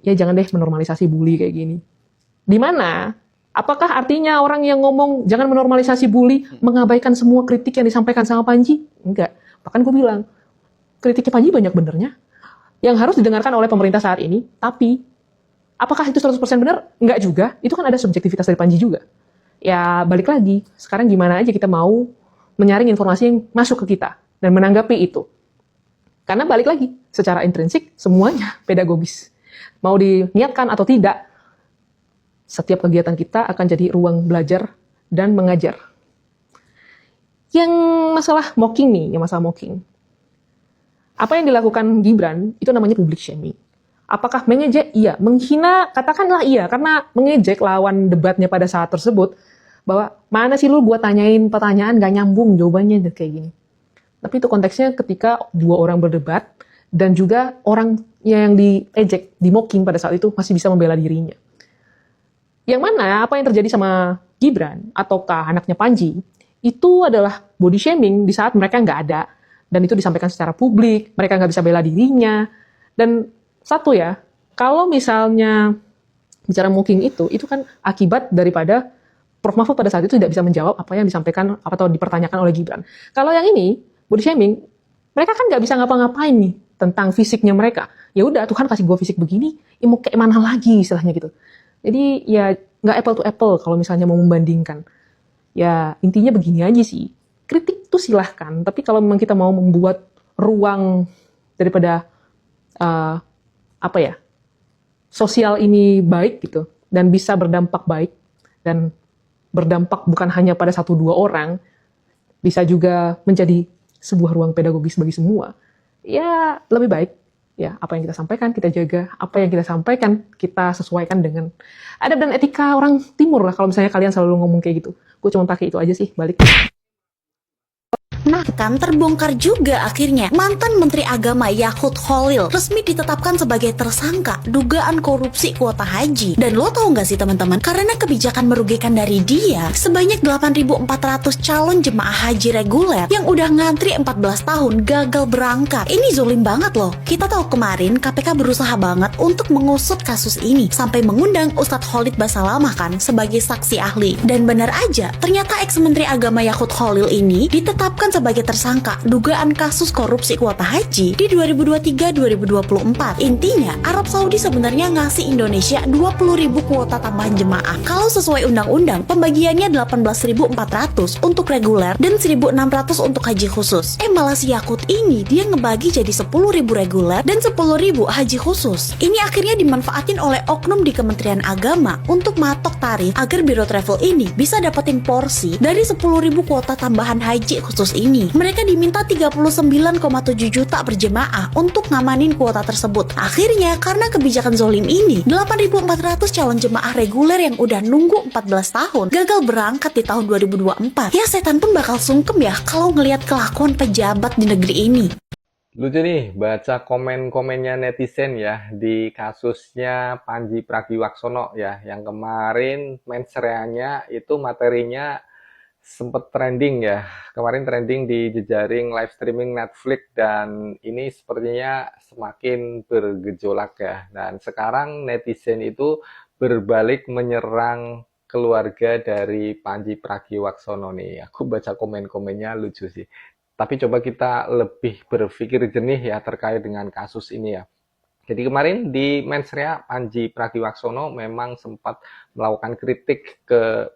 ya jangan deh menormalisasi bully kayak gini. Di mana? Apakah artinya orang yang ngomong jangan menormalisasi bully mengabaikan semua kritik yang disampaikan sama Panji? Enggak. Bahkan gue bilang, kritiknya Panji banyak benernya. Yang harus didengarkan oleh pemerintah saat ini, tapi apakah itu 100% benar? Enggak juga. Itu kan ada subjektivitas dari Panji juga. Ya balik lagi, sekarang gimana aja kita mau menyaring informasi yang masuk ke kita dan menanggapi itu. Karena balik lagi, secara intrinsik semuanya pedagogis. Mau diniatkan atau tidak, setiap kegiatan kita akan jadi ruang belajar dan mengajar. Yang masalah mocking nih, yang masalah mocking. Apa yang dilakukan Gibran itu namanya public shaming. Apakah mengejek? Iya. Menghina? Katakanlah iya. Karena mengejek lawan debatnya pada saat tersebut. Bahwa mana sih lu gua tanyain pertanyaan gak nyambung jawabannya kayak gini. Tapi itu konteksnya ketika dua orang berdebat dan juga orang yang diejek, di mocking pada saat itu masih bisa membela dirinya. Yang mana apa yang terjadi sama Gibran ataukah anaknya Panji itu adalah body shaming di saat mereka nggak ada dan itu disampaikan secara publik, mereka nggak bisa bela dirinya. Dan satu ya, kalau misalnya bicara mocking itu kan akibat daripada Prof. Mahfud pada saat itu tidak bisa menjawab apa yang disampaikan atau dipertanyakan oleh Gibran. Kalau yang ini body shaming, mereka kan nggak bisa ngapa-ngapain nih tentang fisiknya mereka. Ya udah Tuhan kasih gue fisik begini, ya mau kayak mana lagi istilahnya gitu. Jadi ya nggak apple to apple kalau misalnya mau membandingkan. Ya intinya begini aja sih. Kritik itu silahkan, tapi kalau memang kita mau membuat ruang daripada sosial ini baik gitu dan bisa berdampak baik dan berdampak bukan hanya pada 1-2 orang, bisa juga menjadi sebuah ruang pedagogis bagi semua. Ya lebih baik. Ya, apa yang kita sampaikan, kita jaga. Apa yang kita sampaikan, kita sesuaikan dengan adab dan etika orang timur lah. Kalau misalnya kalian selalu ngomong kayak gitu. Gue cuma pakai itu aja sih, balik.
Nah, kan terbongkar juga akhirnya mantan Menteri Agama Yaqut Khalil resmi ditetapkan sebagai tersangka dugaan korupsi kuota haji. Dan lo tau gak sih teman-teman, karena kebijakan merugikan dari dia, sebanyak 8.400 calon jemaah haji reguler yang udah ngantri 14 tahun gagal berangkat. Ini zolim banget loh. Kita tahu kemarin KPK berusaha banget untuk mengusut kasus ini sampai mengundang Ustadz Khalid Basalamah kan sebagai saksi ahli. Dan benar aja, ternyata ex-Menteri Agama Yaqut Khalil ini ditetapkan sebagai tersangka dugaan kasus korupsi kuota haji di 2023-2024. Intinya, Arab Saudi sebenarnya ngasih Indonesia 20.000 kuota tambahan jemaah. Kalau sesuai undang-undang, pembagiannya 18.400 untuk reguler dan 1.600 untuk haji khusus. Malah si Yaqut ini dia ngebagi jadi 10.000 reguler dan 10.000 haji khusus. Ini akhirnya dimanfaatin oleh oknum di Kementerian Agama untuk matok tarif agar biro travel ini bisa dapetin porsi dari 10.000 kuota tambahan haji khusus ini. Mereka diminta 39,7 juta per jemaah untuk ngamanin kuota tersebut. Akhirnya karena kebijakan zolim ini, 8.400 calon jemaah reguler yang udah nunggu 14 tahun gagal berangkat di tahun 2024. Ya setan pun bakal sungkem ya kalau ngelihat kelakuan pejabat di negeri ini.
Lucu nih baca komen-komennya netizen ya di kasusnya Panji Pragiwaksono ya, yang kemarin mensreanya itu materinya sempet trending ya. Kemarin trending di jejaring live streaming Netflix dan ini sepertinya semakin bergejolak ya. Dan sekarang netizen itu berbalik menyerang keluarga dari Pandji Pragiwaksono nih. Aku baca komen-komennya lucu sih. Tapi coba kita lebih berpikir jernih ya terkait dengan kasus ini ya. Jadi kemarin di Mensrea, Pandji Pragiwaksono memang sempat melakukan kritik ke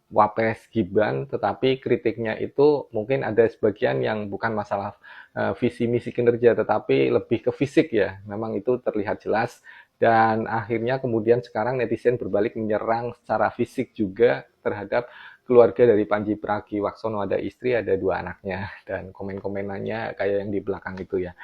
Wapres Gibran, tetapi kritiknya itu mungkin ada sebagian yang bukan masalah visi misi kinerja, tetapi lebih ke fisik ya. Memang itu terlihat jelas, dan akhirnya kemudian sekarang netizen berbalik menyerang secara fisik juga terhadap keluarga dari Pandji Pragiwaksono. Ada istri, ada 2 anaknya, dan komen-komenannya kayak yang di belakang itu ya.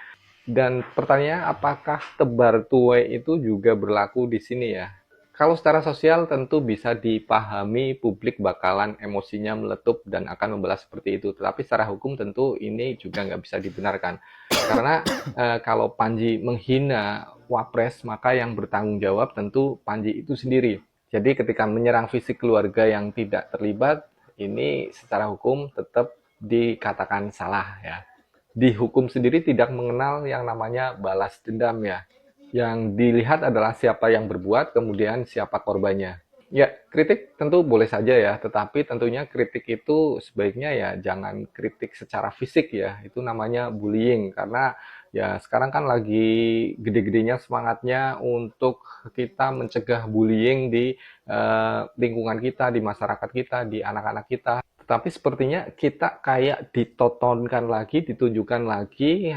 Dan pertanyaannya, apakah tebar tuai itu juga berlaku di sini ya? Kalau secara sosial tentu bisa dipahami publik bakalan emosinya meletup dan akan membalas seperti itu. Tetapi secara hukum tentu ini juga nggak bisa dibenarkan. Karena kalau Pandji menghina Wapres, maka yang bertanggung jawab tentu Pandji itu sendiri. Jadi ketika menyerang fisik keluarga yang tidak terlibat, ini secara hukum tetap dikatakan salah ya. Di hukum sendiri tidak mengenal yang namanya balas dendam ya. Yang dilihat adalah siapa yang berbuat, kemudian siapa korbannya. Ya, kritik tentu boleh saja ya, tetapi tentunya kritik itu sebaiknya ya jangan kritik secara fisik ya. Itu namanya bullying, karena ya sekarang kan lagi gede-gedenya semangatnya untuk kita mencegah bullying di lingkungan kita, di masyarakat kita, di anak-anak kita. Tapi sepertinya kita kayak ditontonkan lagi, ditunjukkan lagi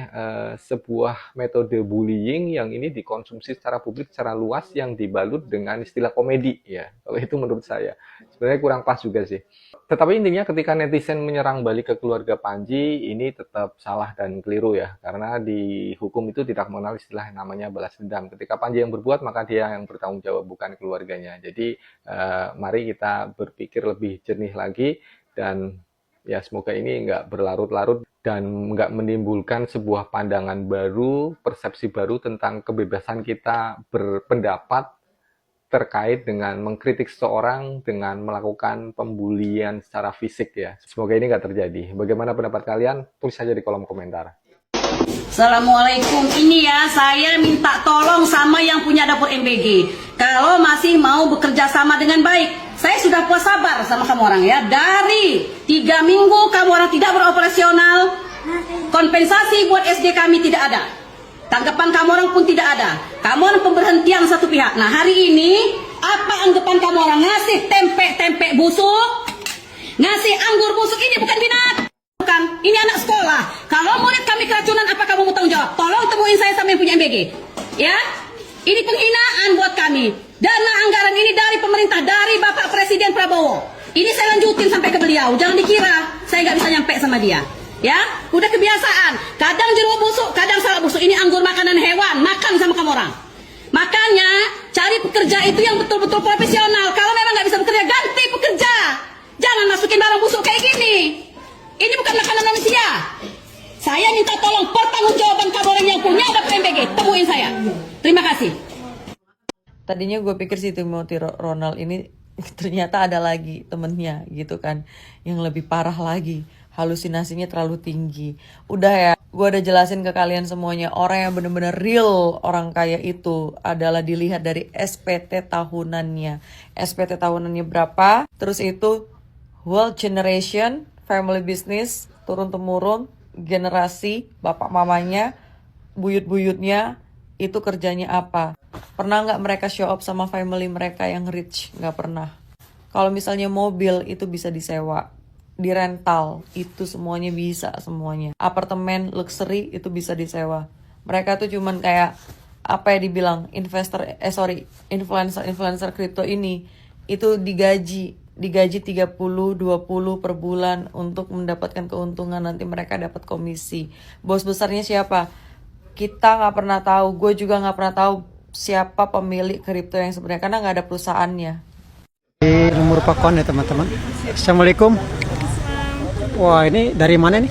sebuah metode bullying yang ini dikonsumsi secara publik, secara luas, yang dibalut dengan istilah komedi ya. Kalau itu menurut saya sebenarnya kurang pas juga sih. Tetapi intinya ketika netizen menyerang balik ke keluarga Pandji, ini tetap salah dan keliru ya. Karena di hukum itu tidak mengenal istilah yang namanya balas dendam. Ketika Pandji yang berbuat, maka dia yang bertanggung jawab, bukan keluarganya. Jadi mari kita berpikir lebih jernih lagi. Dan ya semoga ini nggak berlarut-larut dan nggak menimbulkan sebuah pandangan baru, persepsi baru tentang kebebasan kita berpendapat terkait dengan mengkritik seseorang dengan melakukan pembulian secara fisik ya. Semoga ini nggak terjadi. Bagaimana pendapat kalian? Tulis saja di kolom komentar.
Assalamualaikum, ini ya saya minta tolong sama yang punya dapur MBG. Kalau masih mau bekerja sama dengan baik, saya sudah puas sabar sama kamu orang ya. Dari 3 minggu kamu orang tidak beroperasional, kompensasi buat SD kami tidak ada, tanggapan kamu orang pun tidak ada. Kamu orang pemberhentian satu pihak. Nah hari ini apa anggapan kamu orang? Ngasih tempe busuk, ngasih anggur busuk, ini bukan binatang. Ini anak sekolah. Kalau murid kami keracunan, apa kamu mau tanggung jawab? Tolong temuin saya sama yang punya MBG. Ya, ini penghinaan buat kami. Dana anggaran ini dari pemerintah, dari Bapak Presiden Prabowo. Ini saya lanjutin sampai ke beliau. Jangan dikira saya nggak bisa nyampe sama dia. Ya, udah kebiasaan. Kadang jeruk busuk, kadang salak busuk. Ini anggur makanan hewan, makan sama kamu orang. Makanya cari pekerja itu yang betul-betul profesional. Kalau memang nggak bisa bekerja, ganti pekerja. Jangan masukin barang busuk kayak gini. Ini bukan makanan manusia. Saya minta tolong pertanggungjawaban kamu orang yang punya dapur MBG. Temuin saya. Terima kasih.
Tadinya gue pikir si Timothy Ronald ini ternyata ada lagi temennya gitu kan, yang lebih parah lagi, halusinasinya terlalu tinggi. Udah ya, gue udah jelasin ke kalian semuanya. Orang yang bener-bener real orang kaya itu adalah dilihat dari SPT tahunannya. SPT tahunannya berapa, terus itu wealth generation, family business, turun-temurun, generasi, bapak mamanya, buyut-buyutnya, itu kerjanya apa. Pernah nggak mereka show up sama family mereka yang rich? Nggak pernah. Kalau misalnya mobil, itu bisa disewa, dirental, itu semuanya bisa semuanya. Apartemen, luxury, itu bisa disewa. Mereka tuh cuman kayak, apa ya dibilang, influencer kripto ini, itu digaji 30-20 per bulan untuk mendapatkan keuntungan, nanti mereka dapat komisi. Bos besarnya siapa? Kita nggak pernah tahu, gue juga nggak pernah tahu siapa pemilik kripto yang sebenarnya, karena nggak ada perusahaannya.
Di nomor pakon ya teman-teman. Assalamualaikum. Wah ini dari mana nih?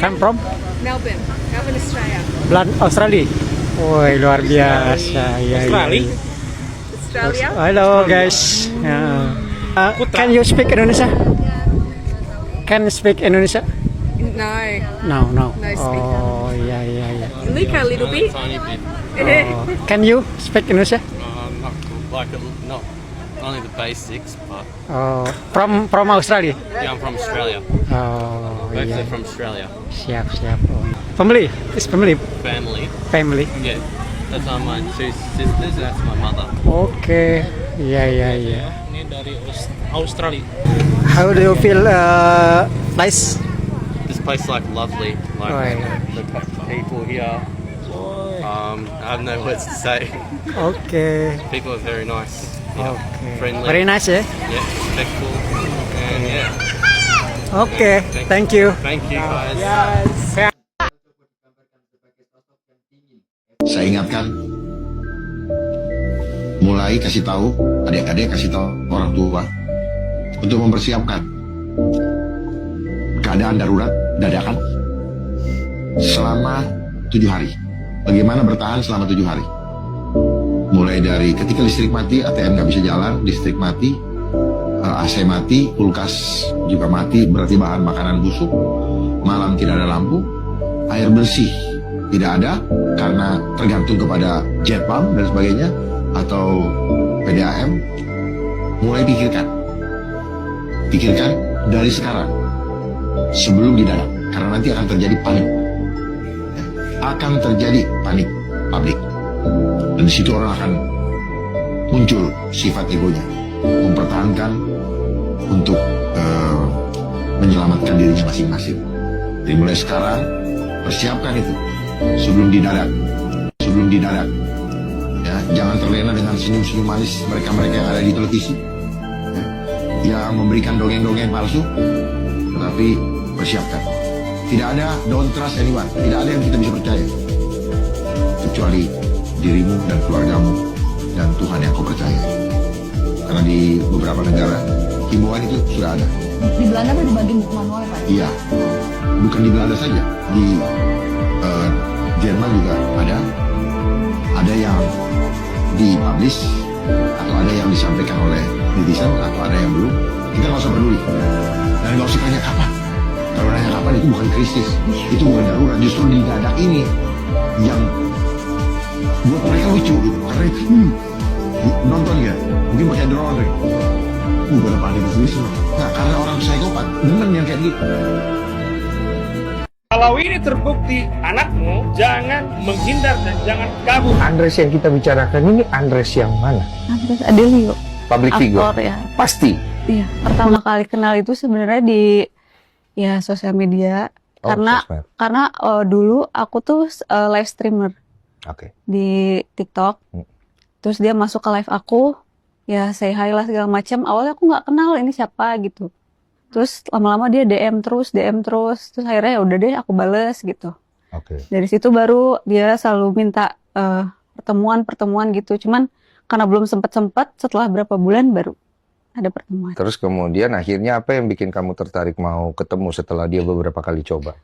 Come from?
Melbourne, Australia.
Australia. Wah luar biasa.
Australia.
Hello guys. Can you speak Indonesia? Can you speak Indonesia?
No.
No.
speak.
Oh yeah.
Look a little bit.
Can you speak Indonesia?
like not only the basics, but
From Australia.
yeah, I'm from Australia.
Oh,
Both
iya.
are from Australia.
Siap. Oh. Family, it's family.
Family.
Family.
Yeah, that's my 2 sisters. And that's my mother.
Oke, iya.
Ini dari Australia.
How do you feel, place?
This place like lovely. Like
Oh, yeah.
the people here. I have no words to say.
Oke.
People are very nice. Yeah, friendly.
Very nice ya.
Yeah, respectful. And yeah.
Oke, thank you.
Thank you guys.
Saya ingatkan, mulai kasih tahu adik-adik, kasih tahu orang tua untuk mempersiapkan keadaan darurat dadakan selama 7 hari. Bagaimana bertahan selama 7 hari? Mulai dari ketika listrik mati, ATM nggak bisa jalan, listrik mati, AC mati, kulkas juga mati, berarti bahan makanan busuk, malam tidak ada lampu, air bersih tidak ada karena tergantung kepada jet pump dan sebagainya, atau PDAM. Mulai pikirkan dari sekarang sebelum didadak, karena nanti akan terjadi panik, publik, dan di situ orang akan muncul sifat egonya, mempertahankan untuk menyelamatkan dirinya masing-masing. Jadi mulai sekarang persiapkan itu sebelum didadak, ya, jangan terlena dengan senyum-senyum manis mereka-mereka yang ada di televisi, ya, yang memberikan dongeng-dongeng palsu. Tetapi persiapkan, tidak ada, don't trust anyone, tidak ada yang kita bisa percaya kecuali dirimu dan keluargamu dan Tuhan yang kau percaya. Karena di beberapa negara himbauan itu sudah ada.
Di Belanda tuh dibanding manual Pak?
Iya, bukan di Belanda saja, di Jerman juga ada yang dipublish, atau ada yang disampaikan oleh netizen, atau ada yang belum. Kita nggak usah peduli dan nggak usah tanya kapan. Kalau nanya kapan itu bukan krisis, itu bukan darurat. Justru di dadak ini yang buat mereka lucu gitu, karena nonton ya, mungkin pakai drone, pada panik itu. Nah, karena orang psikopat bener yang kayak gitu.
Kalau ini terbukti anakmu, jangan menghindar dan jangan kabur.
Andres yang kita bicarakan ini Andres yang mana?
Andres Adelio.
Public figure?
Aktor ya.
Pasti?
Iya, pertama kali kenal itu sebenarnya di sosial media. Karena dulu aku tuh live streamer. Di TikTok. Terus dia masuk ke live aku, ya say hi lah segala macam. Awalnya aku nggak kenal ini siapa gitu. Terus lama-lama dia DM terus. Terus akhirnya ya udah deh aku bales gitu. Dari situ baru dia selalu minta pertemuan gitu. Cuman karena belum sempat setelah berapa bulan baru ada pertemuan.
Terus kemudian akhirnya apa yang bikin kamu tertarik mau ketemu setelah dia beberapa kali coba?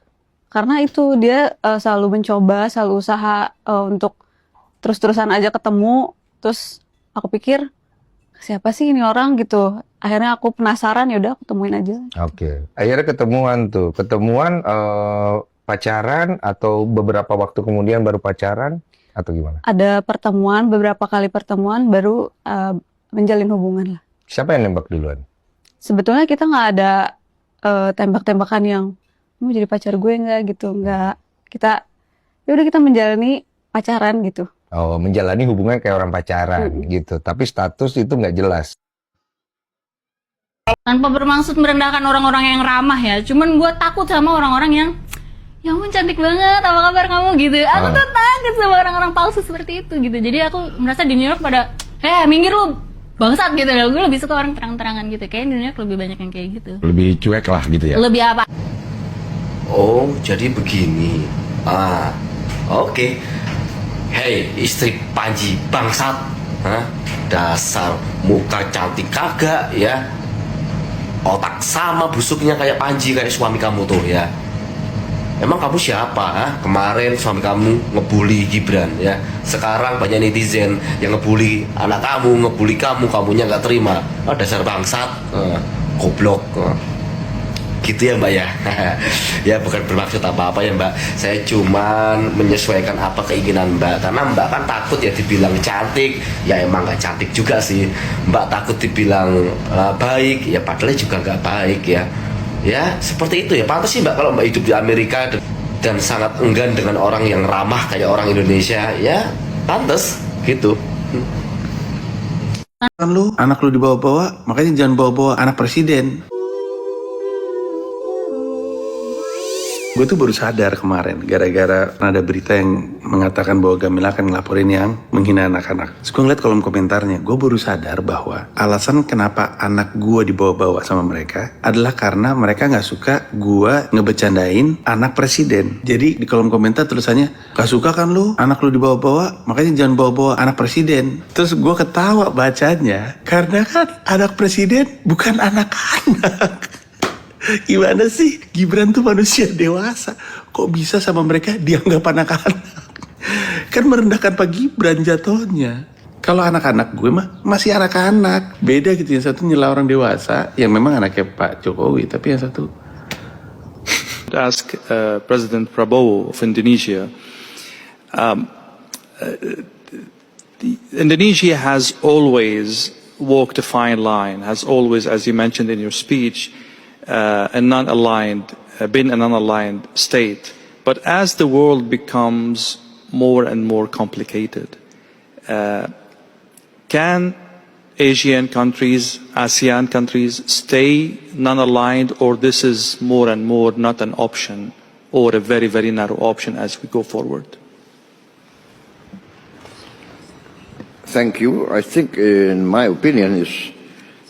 Karena itu dia selalu mencoba, selalu usaha untuk terus-terusan aja ketemu. Terus aku pikir siapa sih ini orang gitu. Akhirnya aku penasaran, ya udah aku temuin aja.
Akhirnya ketemuan pacaran atau beberapa waktu kemudian baru pacaran atau gimana?
Ada pertemuan, beberapa kali pertemuan baru menjalin hubungan lah.
Siapa yang nembak duluan?
Sebetulnya kita nggak ada tembak-tembakan yang mau jadi pacar gue nggak gitu, nggak. Kita menjalani pacaran gitu.
Oh, menjalani hubungan kayak orang pacaran gitu. Tapi status itu nggak jelas.
Tanpa bermaksud merendahkan orang-orang yang ramah ya. Cuman gue takut sama orang-orang yang ya ampun cantik banget, apa kabar kamu gitu. Aku tuh takut sama orang-orang palsu seperti itu gitu. Jadi aku merasa di New York pada, minggir lu, bangsat gitu. Gue lebih suka orang terang-terangan gitu. Kayaknya di New York lebih banyak yang kayak gitu.
Lebih cuek lah gitu ya?
Lebih apa?
Oh, jadi begini. Oke. Hei, istri Panji bangsat. Dasar muka cantik kagak ya. Otak sama busuknya kayak Panji, kayak suami kamu tuh ya. Emang kamu siapa? Kemarin suami kamu ngebully Gibran ya. Sekarang banyak netizen yang ngebully anak kamu, ngebully kamu, kamunya nggak terima. Dasar bangsat, goblok. Gitu ya Mbak ya. Ya bukan bermaksud apa-apa ya Mbak. Saya cuman menyesuaikan apa keinginan Mbak. Karena Mbak kan takut ya dibilang cantik. Ya emang gak cantik juga sih. Mbak takut dibilang baik. Ya padahal juga gak baik ya. Ya seperti itu ya. Pantas sih Mbak kalau Mbak hidup di Amerika dan sangat enggan dengan orang yang ramah kayak orang Indonesia. Ya pantas gitu.
Kan anak lu dibawa-bawa, makanya jangan bawa-bawa anak presiden. Gue tuh baru sadar kemarin gara-gara ada berita yang mengatakan bahwa Gamila akan ngelaporin yang menghina anak-anak. Terus gue ngeliat kolom komentarnya, gue baru sadar bahwa alasan kenapa anak gue dibawa-bawa sama mereka adalah karena mereka nggak suka gue ngebecandain anak presiden. Jadi di kolom komentar tulisannya, gak suka kan lu anak lu dibawa-bawa, makanya jangan bawa-bawa anak presiden. Terus gue ketawa bacanya karena kan anak presiden bukan anak-anak. Gimana sih? Gibran tuh manusia dewasa. Kok bisa sama mereka dianggap anak-anak? Kan merendahkan Pak Gibran jatuhnya. Kalau anak-anak gue mah masih anak-anak. Beda gitu, yang satu nyela orang dewasa, yang memang anaknya Pak Jokowi, tapi yang satu...
Ask President Prabowo of Indonesia. Indonesia has always walked a fine line, has always, as you mentioned in your speech, been a non-aligned state. But as the world becomes more and more complicated, can Asian countries, ASEAN countries, stay non-aligned, or this is more and more not an option, or a very, very narrow option as we go forward?
Thank you. I think, in my opinion,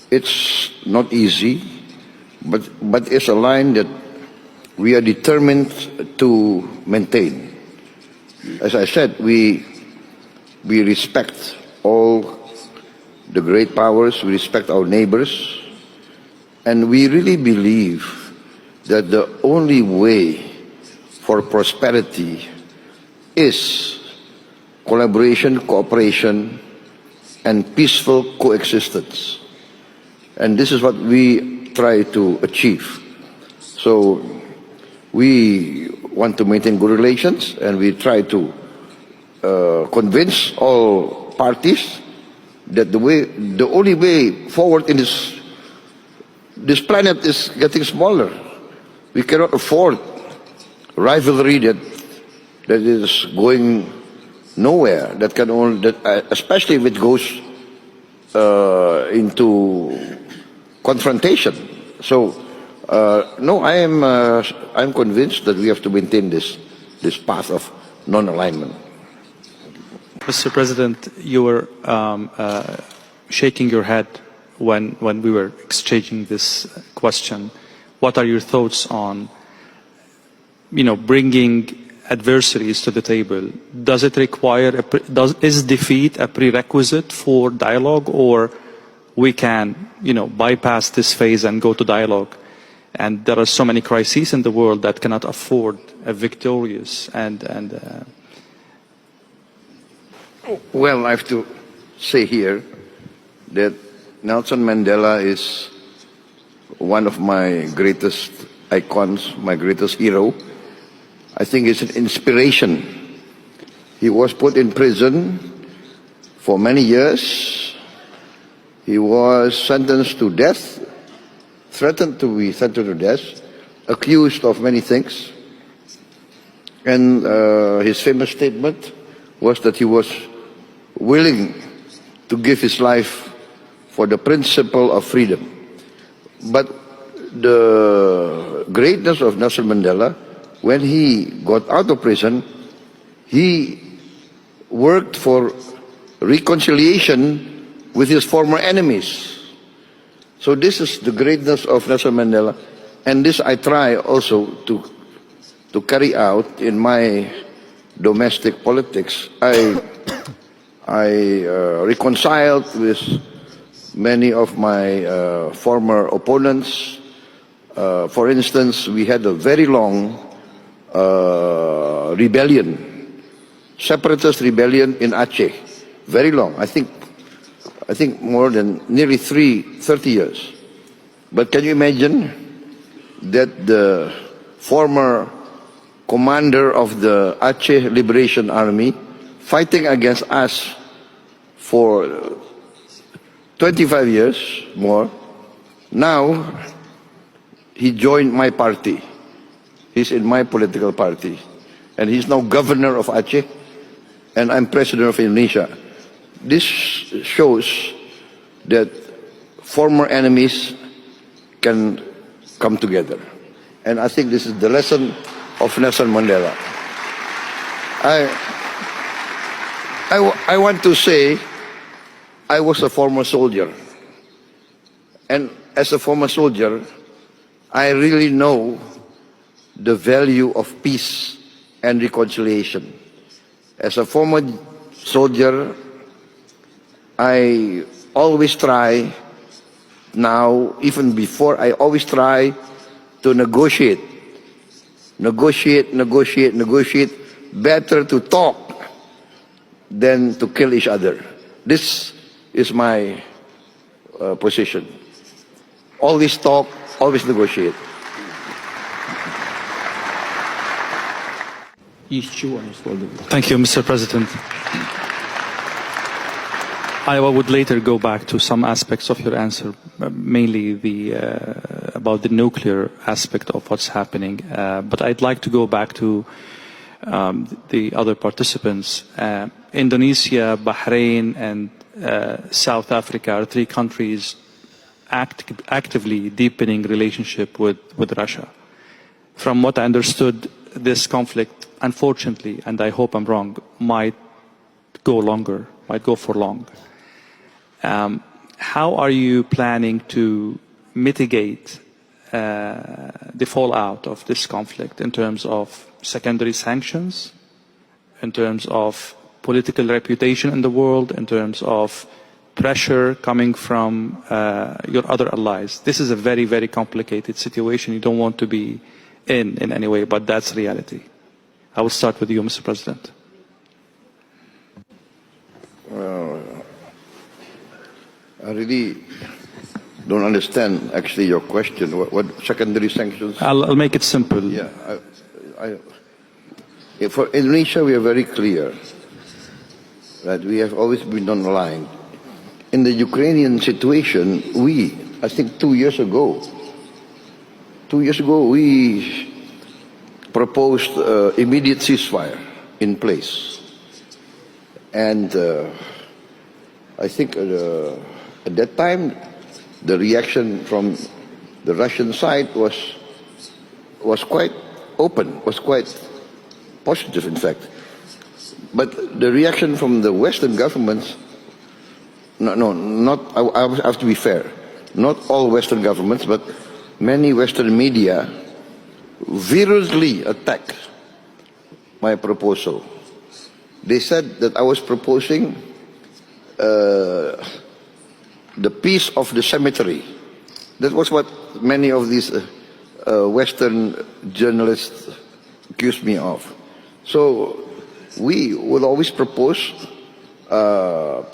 it's not easy. But it's a line that we are determined to maintain. As I said, we respect all the great powers, we respect our neighbors, and we really believe that the only way for prosperity is collaboration, cooperation, and peaceful coexistence. And this is what we try to achieve. So we want to maintain good relations, and we try to convince all parties that the only way forward in this planet is getting smaller. We cannot afford rivalry that is going nowhere. That can only especially if it goes into confrontation. So, no, I'm convinced that we have to maintain this path of non-alignment.
Mr. President, you were shaking your head when we were exchanging this question. What are your thoughts on, bringing adversaries to the table? Does it require is defeat a prerequisite for dialogue, or we can, bypass this phase and go to dialogue? And there are so many crises in the world that cannot afford a victorious
Well, I have to say here that Nelson Mandela is one of my greatest icons, my greatest hero. I think it's an inspiration. He was put in prison for many years. He was sentenced to death, threatened to be sentenced to death, accused of many things. And his famous statement was that he was willing to give his life for the principle of freedom. But the greatness of Nelson Mandela, when he got out of prison, he worked for reconciliation with his former enemies. So this is the greatness of Nelson Mandela, and this I try also to carry out in my domestic politics. I reconciled with many of my former opponents. For instance, we had a very long rebellion, separatist rebellion in Aceh, very long. I think more than nearly 30 years. But can you imagine that the former commander of the Aceh Liberation Army, fighting against us for 25 years more, now he joined my party. He's in my political party. And he's now governor of Aceh, and I'm president of Indonesia. This shows that former enemies can come together. And I think this is the lesson of Nelson Mandela. I want to say I was a former soldier. And as a former soldier, I really know the value of peace and reconciliation. As a former soldier, I always try, now, even before, I always try to negotiate. Negotiate. Better to talk than to kill each other. This is my position. Always talk, always negotiate.
Thank you, Mr. President. I would later go back to some aspects of your answer, mainly about the nuclear aspect of what's happening. But I'd like to go back to the other participants. Indonesia, Bahrain, and South Africa are three countries actively deepening relationship with Russia. From what I understood, this conflict, unfortunately, and I hope I'm wrong, might go for long. How are you planning to mitigate the fallout of this conflict in terms of secondary sanctions, in terms of political reputation in the world, in terms of pressure coming from your other allies? This is a very, very complicated situation. You don't want to be in any way, but that's reality. I will start with you, Mr. President.
I really don't understand actually your question. What secondary sanctions?
I'll make it simple.
Yeah, for Indonesia, we are very clear that we have always been on the line. In the Ukrainian situation, I think 2 years ago, we proposed immediate ceasefire in place. And I think at that time, the reaction from the Russian side was quite open, was quite positive, in fact. But the reaction from the Western governments, I have to be fair, not all Western governments, but many Western media virulently attacked my proposal. They said that I was proposing the peace of the cemetery. That was what many of these Western journalists accused me of. So we will always propose a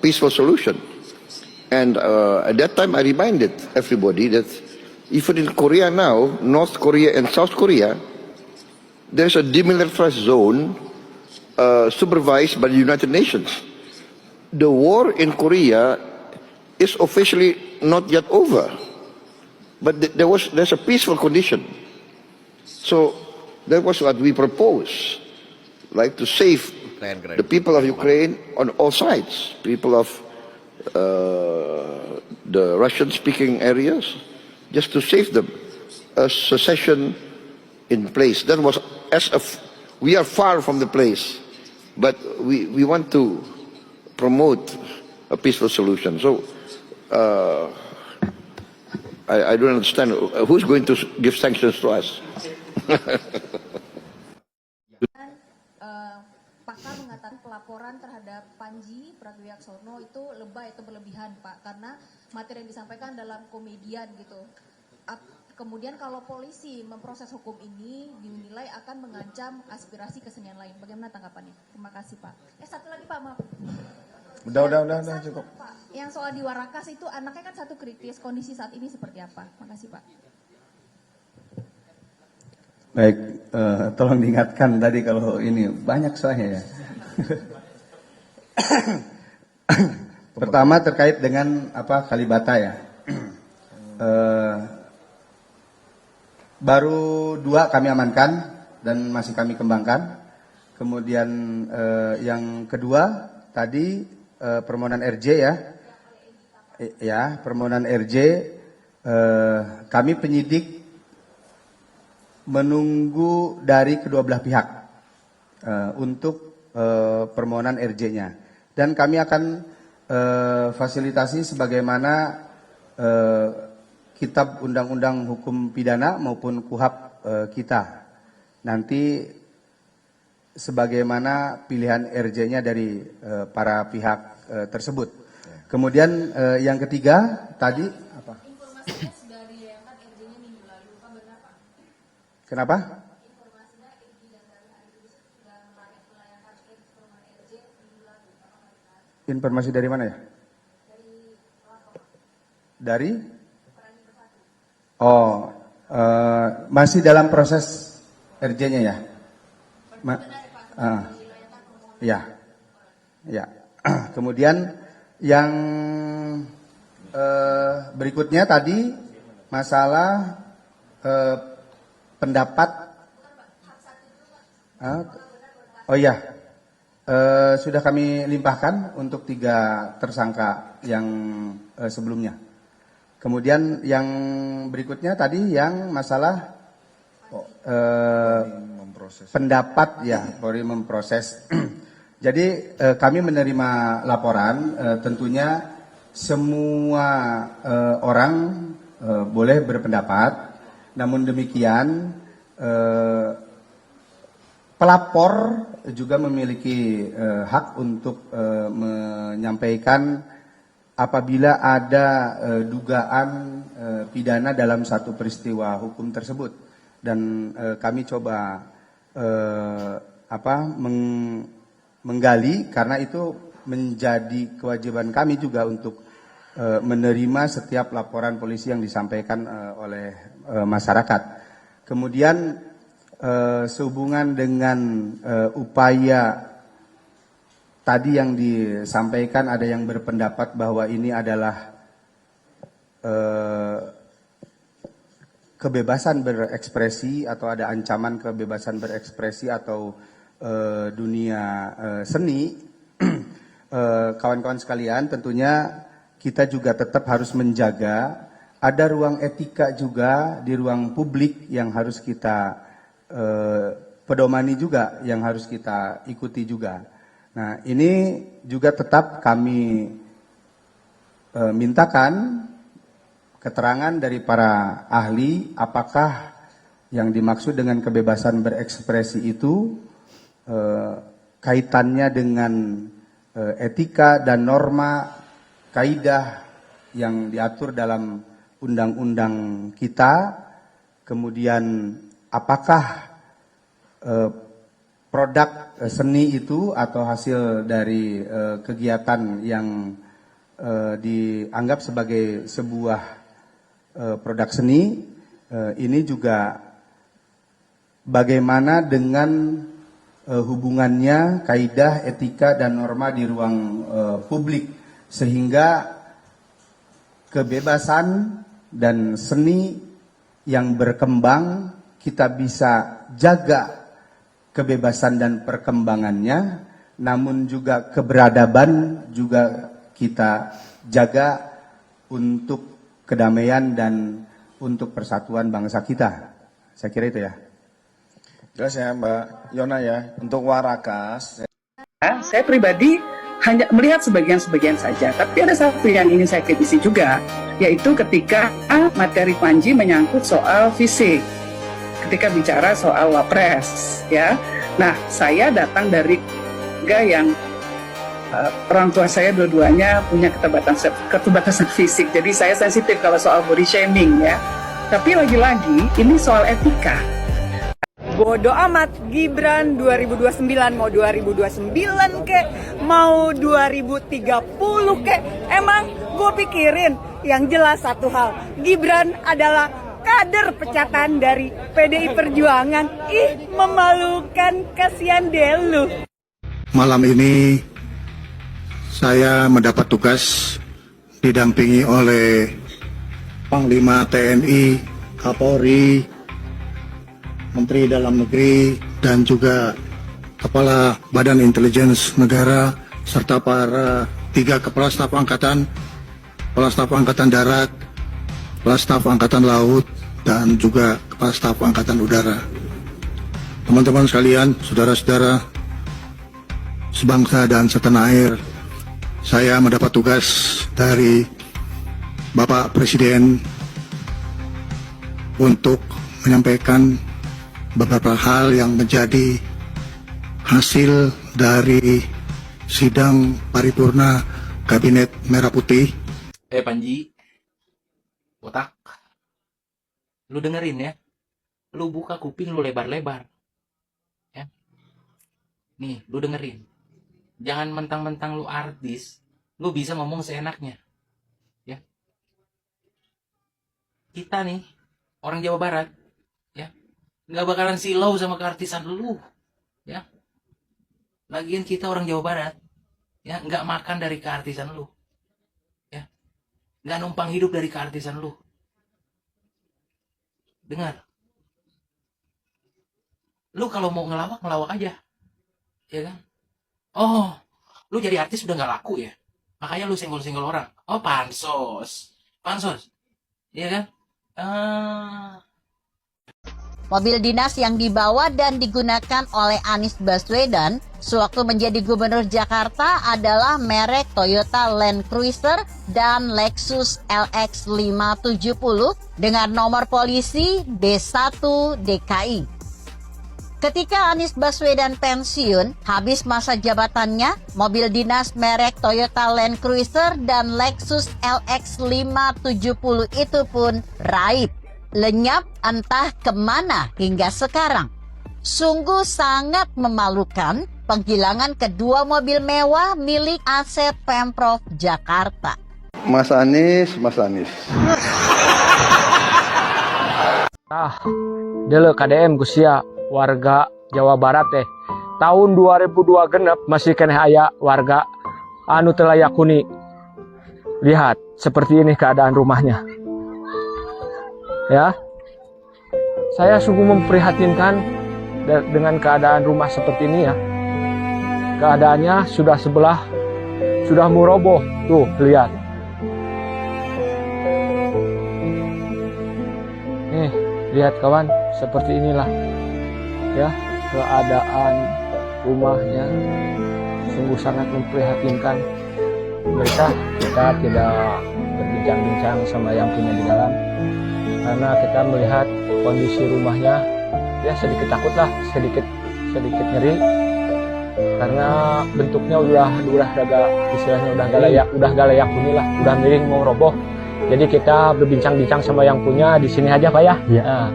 peaceful solution. And at that time I reminded everybody that even in Korea now, North Korea and South Korea, there's a demilitarized zone supervised by the United Nations. The war in Korea is officially not yet over, but there's a peaceful condition. So that was what we proposed, like to save the people of Ukraine on all sides, people of the Russian-speaking areas, just to save them. A secession in place. That was we are far from the place, but we want to promote a peaceful solution. So I don't understand who's going to give sanctions to us.
Pakar mengatakan pelaporan terhadap Panji Pragiwaksono itu lebay atau berlebihan, Pak, karena materi yang disampaikan dalam komedian gitu. Kemudian kalau polisi memproses hukum ini dinilai akan mengancam aspirasi kesenian lain. Bagaimana tanggapannya? Terima kasih, Pak. Satu lagi, Pak, maaf.
Udah cukup.
Pak, yang soal di Warakas itu anaknya kan satu kritis, kondisi saat ini seperti apa? Makasih, Pak.
Baik, tolong diingatkan tadi kalau ini banyak soalnya ya. Pertama terkait dengan Kalibata ya. Baru 2 kami amankan dan masih kami kembangkan. Kemudian yang kedua tadi permohonan RJ ya. Ya, permohonan RJ kami penyidik menunggu dari kedua belah pihak untuk permohonan RJ-nya, dan kami akan fasilitasi sebagaimana kitab undang-undang hukum pidana maupun KUHP kita nanti sebagaimana pilihan RJ-nya dari para pihak tersebut. Kemudian yang ketiga tadi apa? Kenapa? Informasi dari mana ya? Dari? Oh, masih dalam proses RJ-nya ya? Ya. Kemudian yang berikutnya tadi masalah pendapat. Oh ya, sudah kami limpahkan untuk 3 tersangka yang sebelumnya. Kemudian yang berikutnya tadi yang masalah pendapat ya, Polri memproses. Jadi kami menerima laporan, tentunya semua orang boleh berpendapat. Namun demikian pelapor juga memiliki hak untuk menyampaikan apabila ada dugaan pidana dalam satu peristiwa hukum tersebut, dan kami coba menggali karena itu menjadi kewajiban kami juga untuk menerima setiap laporan polisi yang disampaikan oleh masyarakat. Kemudian sehubungan dengan upaya tadi yang disampaikan, ada yang berpendapat bahwa ini adalah kebebasan berekspresi atau ada ancaman kebebasan berekspresi atau dunia seni. Kawan-kawan sekalian, tentunya kita juga tetap harus menjaga ada ruang etika juga di ruang publik yang harus kita pedomani juga, yang harus kita ikuti juga. Nah, ini juga tetap kami mintakan keterangan dari para ahli, apakah yang dimaksud dengan kebebasan berekspresi itu kaitannya dengan etika dan norma kaidah yang diatur dalam undang-undang kita. Kemudian apakah produk seni itu atau hasil dari kegiatan yang dianggap sebagai sebuah produk seni, ini juga bagaimana dengan hubungannya kaidah, etika, dan norma di ruang publik, sehingga kebebasan dan seni yang berkembang kita bisa jaga kebebasan dan perkembangannya, namun juga keberadaban juga kita jaga untuk kedamaian dan untuk persatuan bangsa kita. Saya kira itu ya.
Jelas ya Mbak Yona ya. Untuk Warakas,
saya pribadi hanya melihat sebagian-sebagian saja, tapi ada satu yang ingin saya kritisi juga, yaitu ketika materi Panji menyangkut soal fisik, ketika bicara soal wapres, ya. Nah, saya datang dari keluarga yang orang tua saya dua-duanya punya keterbatasan fisik, jadi saya sensitif kalau soal body shaming ya. Tapi lagi-lagi ini soal etika.
Bodoh amat, Gibran 2029 mau 2029 kek, mau 2030 kek. Emang gue pikirin, yang jelas satu hal, Gibran adalah kader pecatan dari PDI Perjuangan. Ih, memalukan, kasihan deh lu.
Malam ini saya mendapat tugas didampingi oleh Panglima TNI, Kapolri, Menteri Dalam Negeri, dan juga Kepala Badan Intelijen Negara, serta para 3 Kepala Staf Angkatan, Kepala Staf Angkatan Darat, Kepala Staf Angkatan Laut, dan juga Kepala Staf Angkatan Udara. Teman-teman sekalian, saudara-saudara, sebangsa dan setanah air, saya mendapat tugas dari Bapak Presiden untuk menyampaikan beberapa hal yang menjadi hasil dari sidang paripurna Kabinet Merah Putih.
Panji, otak, lu dengerin ya, lu buka kuping lu lebar-lebar, ya. Nih, lu dengerin, jangan mentang-mentang lu artis, lu bisa ngomong seenaknya, ya. Kita nih, orang Jawa Barat, ya, nggak bakalan silau sama keartisan lu, ya. Lagian kita orang Jawa Barat, ya, nggak makan dari keartisan lu, ya, nggak numpang hidup dari keartisan lu. Dengar, lu kalau mau ngelawak aja, ya kan? Oh, lu jadi artis udah nggak laku ya, makanya lu senggol-senggol orang. Oh, pansos, ya kan?
Mobil dinas yang dibawa dan digunakan oleh Anies Baswedan sewaktu menjadi Gubernur Jakarta adalah merek Toyota Land Cruiser dan Lexus LX 570 dengan nomor polisi B1 DKI. Ketika Anies Baswedan pensiun, habis masa jabatannya, mobil dinas merek Toyota Land Cruiser dan Lexus LX 570 itu pun raib, lenyap entah kemana hingga sekarang. Sungguh sangat memalukan penghilangan kedua mobil mewah milik aset Pemprov Jakarta.
Mas Anies.
Dele KDM Gusia warga Jawa Barat tahun 2002 genep masih kena aya warga anu telayak kuni. Lihat seperti ini keadaan rumahnya. Ya, saya sungguh memprihatinkan dengan keadaan rumah seperti ini ya. Keadaannya sudah mau roboh. Tuh, lihat. Nih, lihat kawan, seperti inilah. Ya, keadaan rumahnya sungguh sangat memprihatinkan. Kita tidak berbincang-bincang sama yang punya di dalam. Karena kita melihat kondisi rumahnya, ya sedikit takut lah, sedikit nyeri, karena bentuknya udah gak layak huni lah, udah miring mau roboh. Jadi kita berbincang-bincang sama yang punya di sini aja Pak ya. Iya. Nah,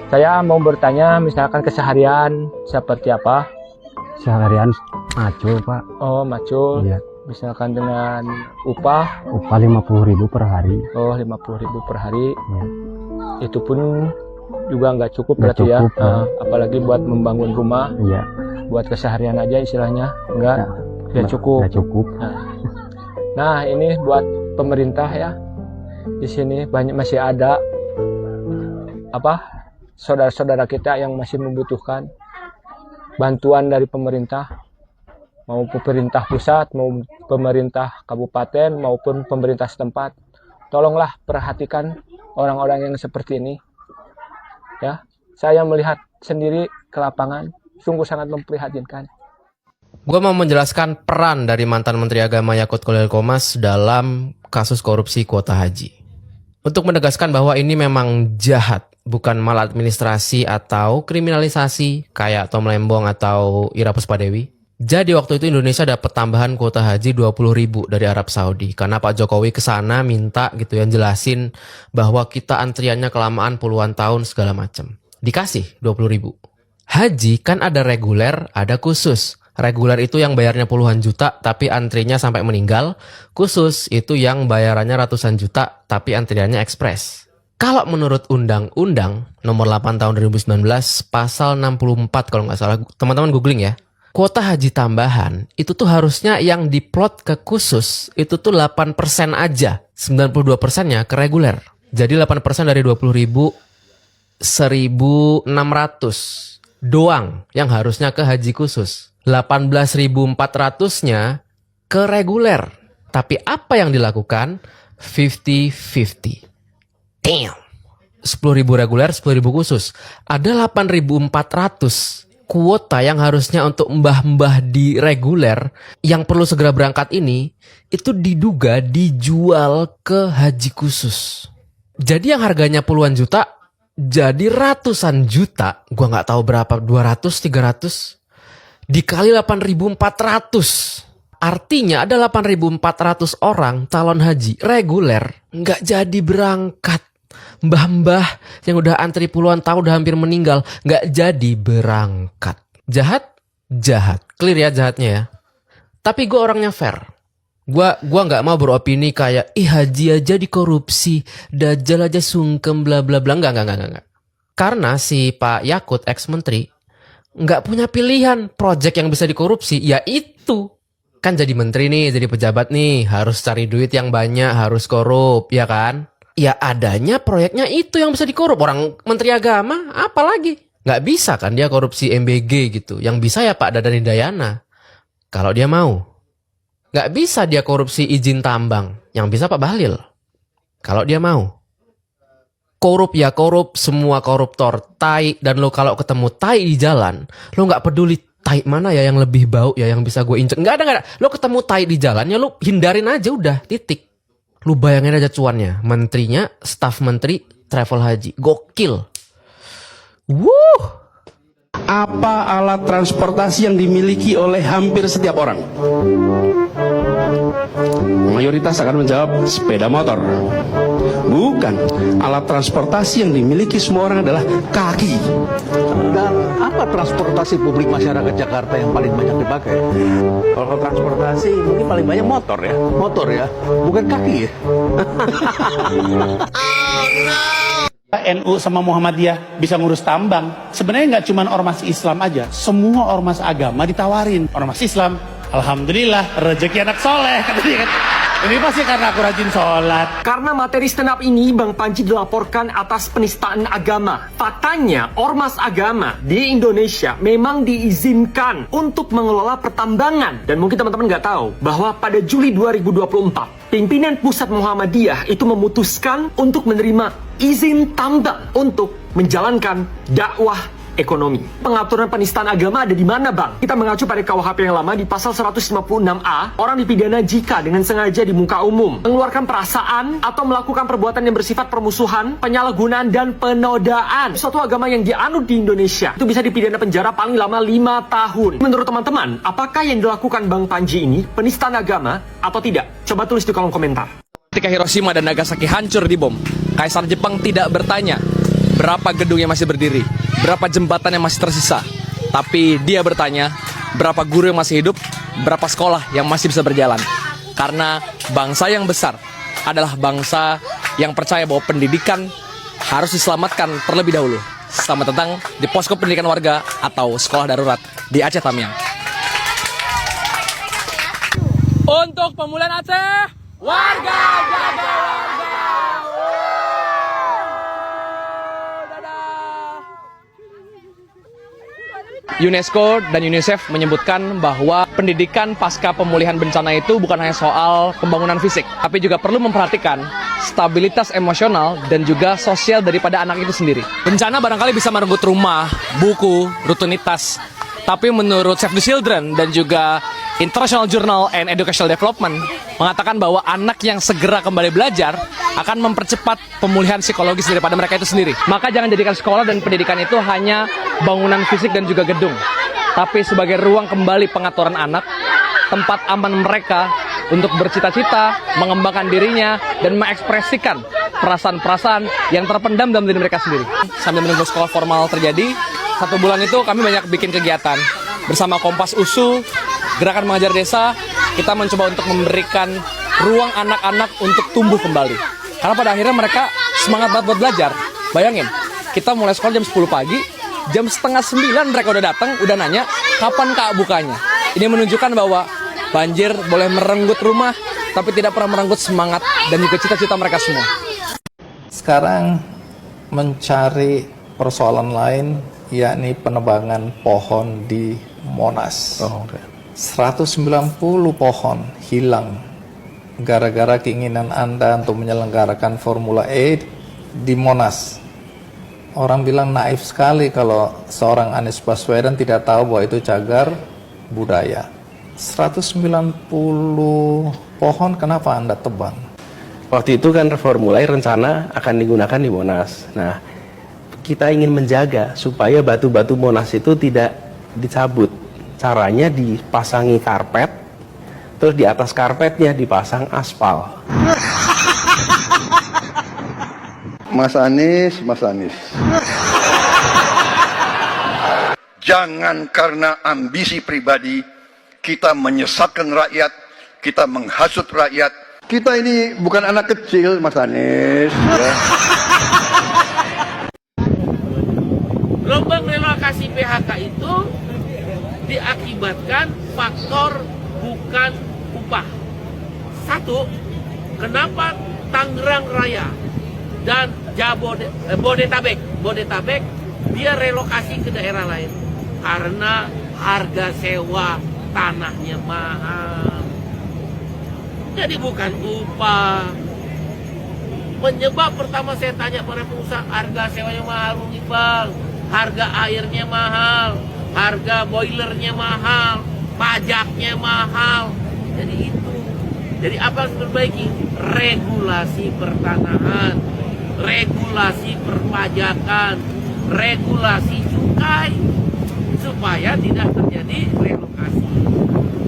saya mau bertanya, misalkan keseharian seperti apa?
Seharian macul Pak.
Oh, macul.
Iya.
Misalkan dengan upah
50.000 per hari.
Oh, 50.000 per hari.
Iya.
Itu pun juga nggak cukup berarti ya. Apalagi buat membangun rumah.
Iya.
Buat keseharian aja istilahnya nggak cukup.
Nggak cukup.
Nah, ini buat pemerintah ya. Di sini masih ada saudara-saudara kita yang masih membutuhkan bantuan dari pemerintah, mau pemerintah pusat, mau pemerintah kabupaten, maupun pemerintah setempat. Tolonglah perhatikan orang-orang yang seperti ini. Ya, saya melihat sendiri ke lapangan, sungguh sangat memprihatinkan.
Gue mau menjelaskan peran dari mantan Menteri Agama Yakut Khalil Qomas dalam kasus korupsi kuota haji. Untuk menegaskan bahwa ini memang jahat, bukan maladministrasi atau kriminalisasi kayak Tom Lembong atau Ira Puspadewi. Jadi waktu itu Indonesia dapat tambahan kuota haji 20.000 dari Arab Saudi. Karena Pak Jokowi kesana minta gitu yang jelasin bahwa kita antriannya kelamaan puluhan tahun segala macam. Dikasih 20.000. Haji kan ada reguler, ada khusus. Reguler itu yang bayarnya puluhan juta tapi antrinya sampai meninggal. Khusus itu yang bayarannya ratusan juta tapi antriannya ekspres. Kalau menurut Undang-Undang nomor 8 tahun 2019 pasal 64 kalau nggak salah, teman-teman googling ya. Kuota haji tambahan itu tuh harusnya yang diplot ke khusus itu tuh 8% aja. 92%-nya ke reguler. Jadi 8% dari 20.000 1.600 doang yang harusnya ke haji khusus. 18.400-nya ke reguler. Tapi apa yang dilakukan? 50-50. Damn. 10.000 reguler, 10.000 khusus. Ada 8.400 kuota yang harusnya untuk mbah-mbah di reguler yang perlu segera berangkat ini, itu diduga dijual ke haji khusus. Jadi yang harganya puluhan juta jadi ratusan juta. Gua nggak tahu berapa, 200, 300 dikali 8.400. Artinya ada 8.400 orang calon haji reguler nggak jadi berangkat. Mbah-mbah yang udah antri puluhan tahun udah hampir meninggal nggak jadi berangkat. Jahat? Jahat. Clear ya jahatnya ya. Tapi gue orangnya fair. Gua nggak mau beropini kayak haji aja dikorupsi, Dajjal aja sungkem bla bla bla. Enggak. Karena si Pak Yakut ex menteri nggak punya pilihan project yang bisa dikorupsi, ya itu. Kan jadi menteri nih, jadi pejabat nih, harus cari duit yang banyak, harus korup, ya kan? Ya adanya proyeknya itu yang bisa dikorup. Orang menteri agama apalagi? Nggak bisa kan dia korupsi MBG gitu. Yang bisa ya Pak Dadan Hidayana kalau dia mau. Nggak bisa dia korupsi izin tambang. Yang bisa Pak Bahlil kalau dia mau. Korup ya korup, semua koruptor tai. Dan lo kalau ketemu tai di jalan, lo nggak peduli tai mana ya yang lebih bau ya yang bisa gue injek. Nggak ada. Lo ketemu tai di jalan ya lo hindarin aja udah, titik. Lu bayangin aja cuannya, menterinya, staf menteri, travel haji, gokil. Wuh.
Apa alat transportasi yang dimiliki oleh hampir setiap orang? Mayoritas akan menjawab sepeda motor. Bukan, alat transportasi yang dimiliki semua orang adalah kaki.
Dan apa transportasi publik masyarakat Jakarta yang paling banyak dipakai?
Kalau transportasi mungkin paling banyak motor ya.
Motor ya, bukan kaki ya.
NU sama Muhammadiyah bisa ngurus tambang. Sebenarnya nggak cuma ormas Islam aja, semua ormas agama ditawarin. Ormas Islam, alhamdulillah rezeki anak soleh kata dia kan. Ini pasti karena aku rajin sholat.
Karena materi stand up ini, Bang Panji dilaporkan atas penistaan agama. Faktanya, ormas agama di Indonesia memang diizinkan untuk mengelola pertambangan. Dan mungkin teman-teman nggak tahu bahwa pada Juli 2024, pimpinan pusat Muhammadiyah itu memutuskan untuk menerima izin tambang untuk menjalankan dakwah ekonomi. Pengaturan penistaan agama ada di mana, Bang? Kita mengacu pada KUHP yang lama di pasal 156A, orang dipidana jika dengan sengaja di muka umum mengeluarkan perasaan atau melakukan perbuatan yang bersifat permusuhan, penyalahgunaan dan penodaan suatu agama yang dianut di Indonesia. Itu bisa dipidana penjara paling lama 5 tahun. Menurut teman-teman, apakah yang dilakukan Bang Panji ini penistaan agama atau tidak? Coba tulis di kolom komentar.
Ketika Hiroshima dan Nagasaki hancur di bom, Kaisar Jepang tidak bertanya berapa gedung yang masih berdiri, berapa jembatan yang masih tersisa. Tapi dia bertanya, berapa guru yang masih hidup, berapa sekolah yang masih bisa berjalan. Karena bangsa yang besar adalah bangsa yang percaya bahwa pendidikan harus diselamatkan terlebih dahulu. Selamat datang di Posko Pendidikan Warga atau Sekolah Darurat di Aceh Tamiang. Untuk pemulihan Aceh, warga jaga warga. UNESCO dan UNICEF menyebutkan bahwa pendidikan pasca pemulihan bencana itu bukan hanya soal pembangunan fisik, tapi juga perlu memperhatikan stabilitas emosional dan juga sosial daripada anak itu sendiri. Bencana barangkali bisa merenggut rumah, buku, rutinitas, tapi menurut Save the Children dan juga International Journal and Educational Development mengatakan bahwa anak yang segera kembali belajar akan mempercepat pemulihan psikologis daripada mereka itu sendiri. Maka jangan jadikan sekolah dan pendidikan itu hanya bangunan fisik dan juga gedung, tapi sebagai ruang kembali pengaturan anak, tempat aman mereka untuk bercita-cita, mengembangkan dirinya, dan mengekspresikan perasaan-perasaan yang terpendam dalam diri mereka sendiri. Sambil menunggu sekolah formal terjadi, 1 bulan itu kami banyak bikin kegiatan. Bersama Kompas USU, Gerakan Mengajar Desa, kita mencoba untuk memberikan ruang anak-anak untuk tumbuh kembali. Karena pada akhirnya mereka semangat banget buat belajar. Bayangin, kita mulai sekolah jam 10 pagi, jam setengah 9 mereka udah datang, udah nanya, kapan Kak bukanya? Ini menunjukkan bahwa banjir boleh merenggut rumah, tapi tidak pernah merenggut semangat dan juga cita-cita mereka semua.
Sekarang mencari persoalan lain, yakni penebangan pohon di Monas. 190 pohon hilang gara-gara keinginan Anda untuk menyelenggarakan Formula E di Monas. Orang bilang naif sekali kalau seorang Anies Baswedan tidak tahu bahwa itu cagar budaya. 190 pohon kenapa Anda tebang?
Waktu itu kan Formula E rencana akan digunakan di Monas. Nah, kita ingin menjaga supaya batu-batu Monas itu tidak dicabut. Caranya dipasangi karpet, terus di atas karpetnya dipasang aspal.
Mas Anies. Jangan karena ambisi pribadi kita menyesatkan rakyat, kita menghasut rakyat. Kita ini bukan anak kecil, Mas Anies. Ya.
Gelombang relokasi PHK itu diakibatkan faktor bukan upah. Satu, kenapa Tangerang Raya dan Bodetabek dia relokasi ke daerah lain? Karena harga sewa tanahnya mahal. Jadi bukan upah. Penyebab pertama saya tanya pada pengusaha, harga sewanya mahal nih Bang, harga airnya mahal, harga boilernya mahal, pajaknya mahal. Jadi itu. Jadi apa yang diperbaiki? Regulasi pertanahan, regulasi perpajakan, regulasi cukai, supaya tidak terjadi relokasi.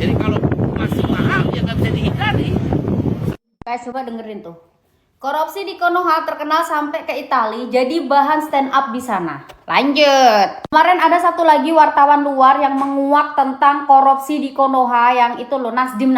Jadi kalau masih mahal ya nggak bisa dihindari.
Guys, coba dengerin tuh. Korupsi di Konoha terkenal sampai ke Italia, jadi bahan stand up di sana. Lanjut. Kemarin ada satu lagi wartawan luar yang menguak tentang korupsi di Konoha, yang itu loh Nasdim.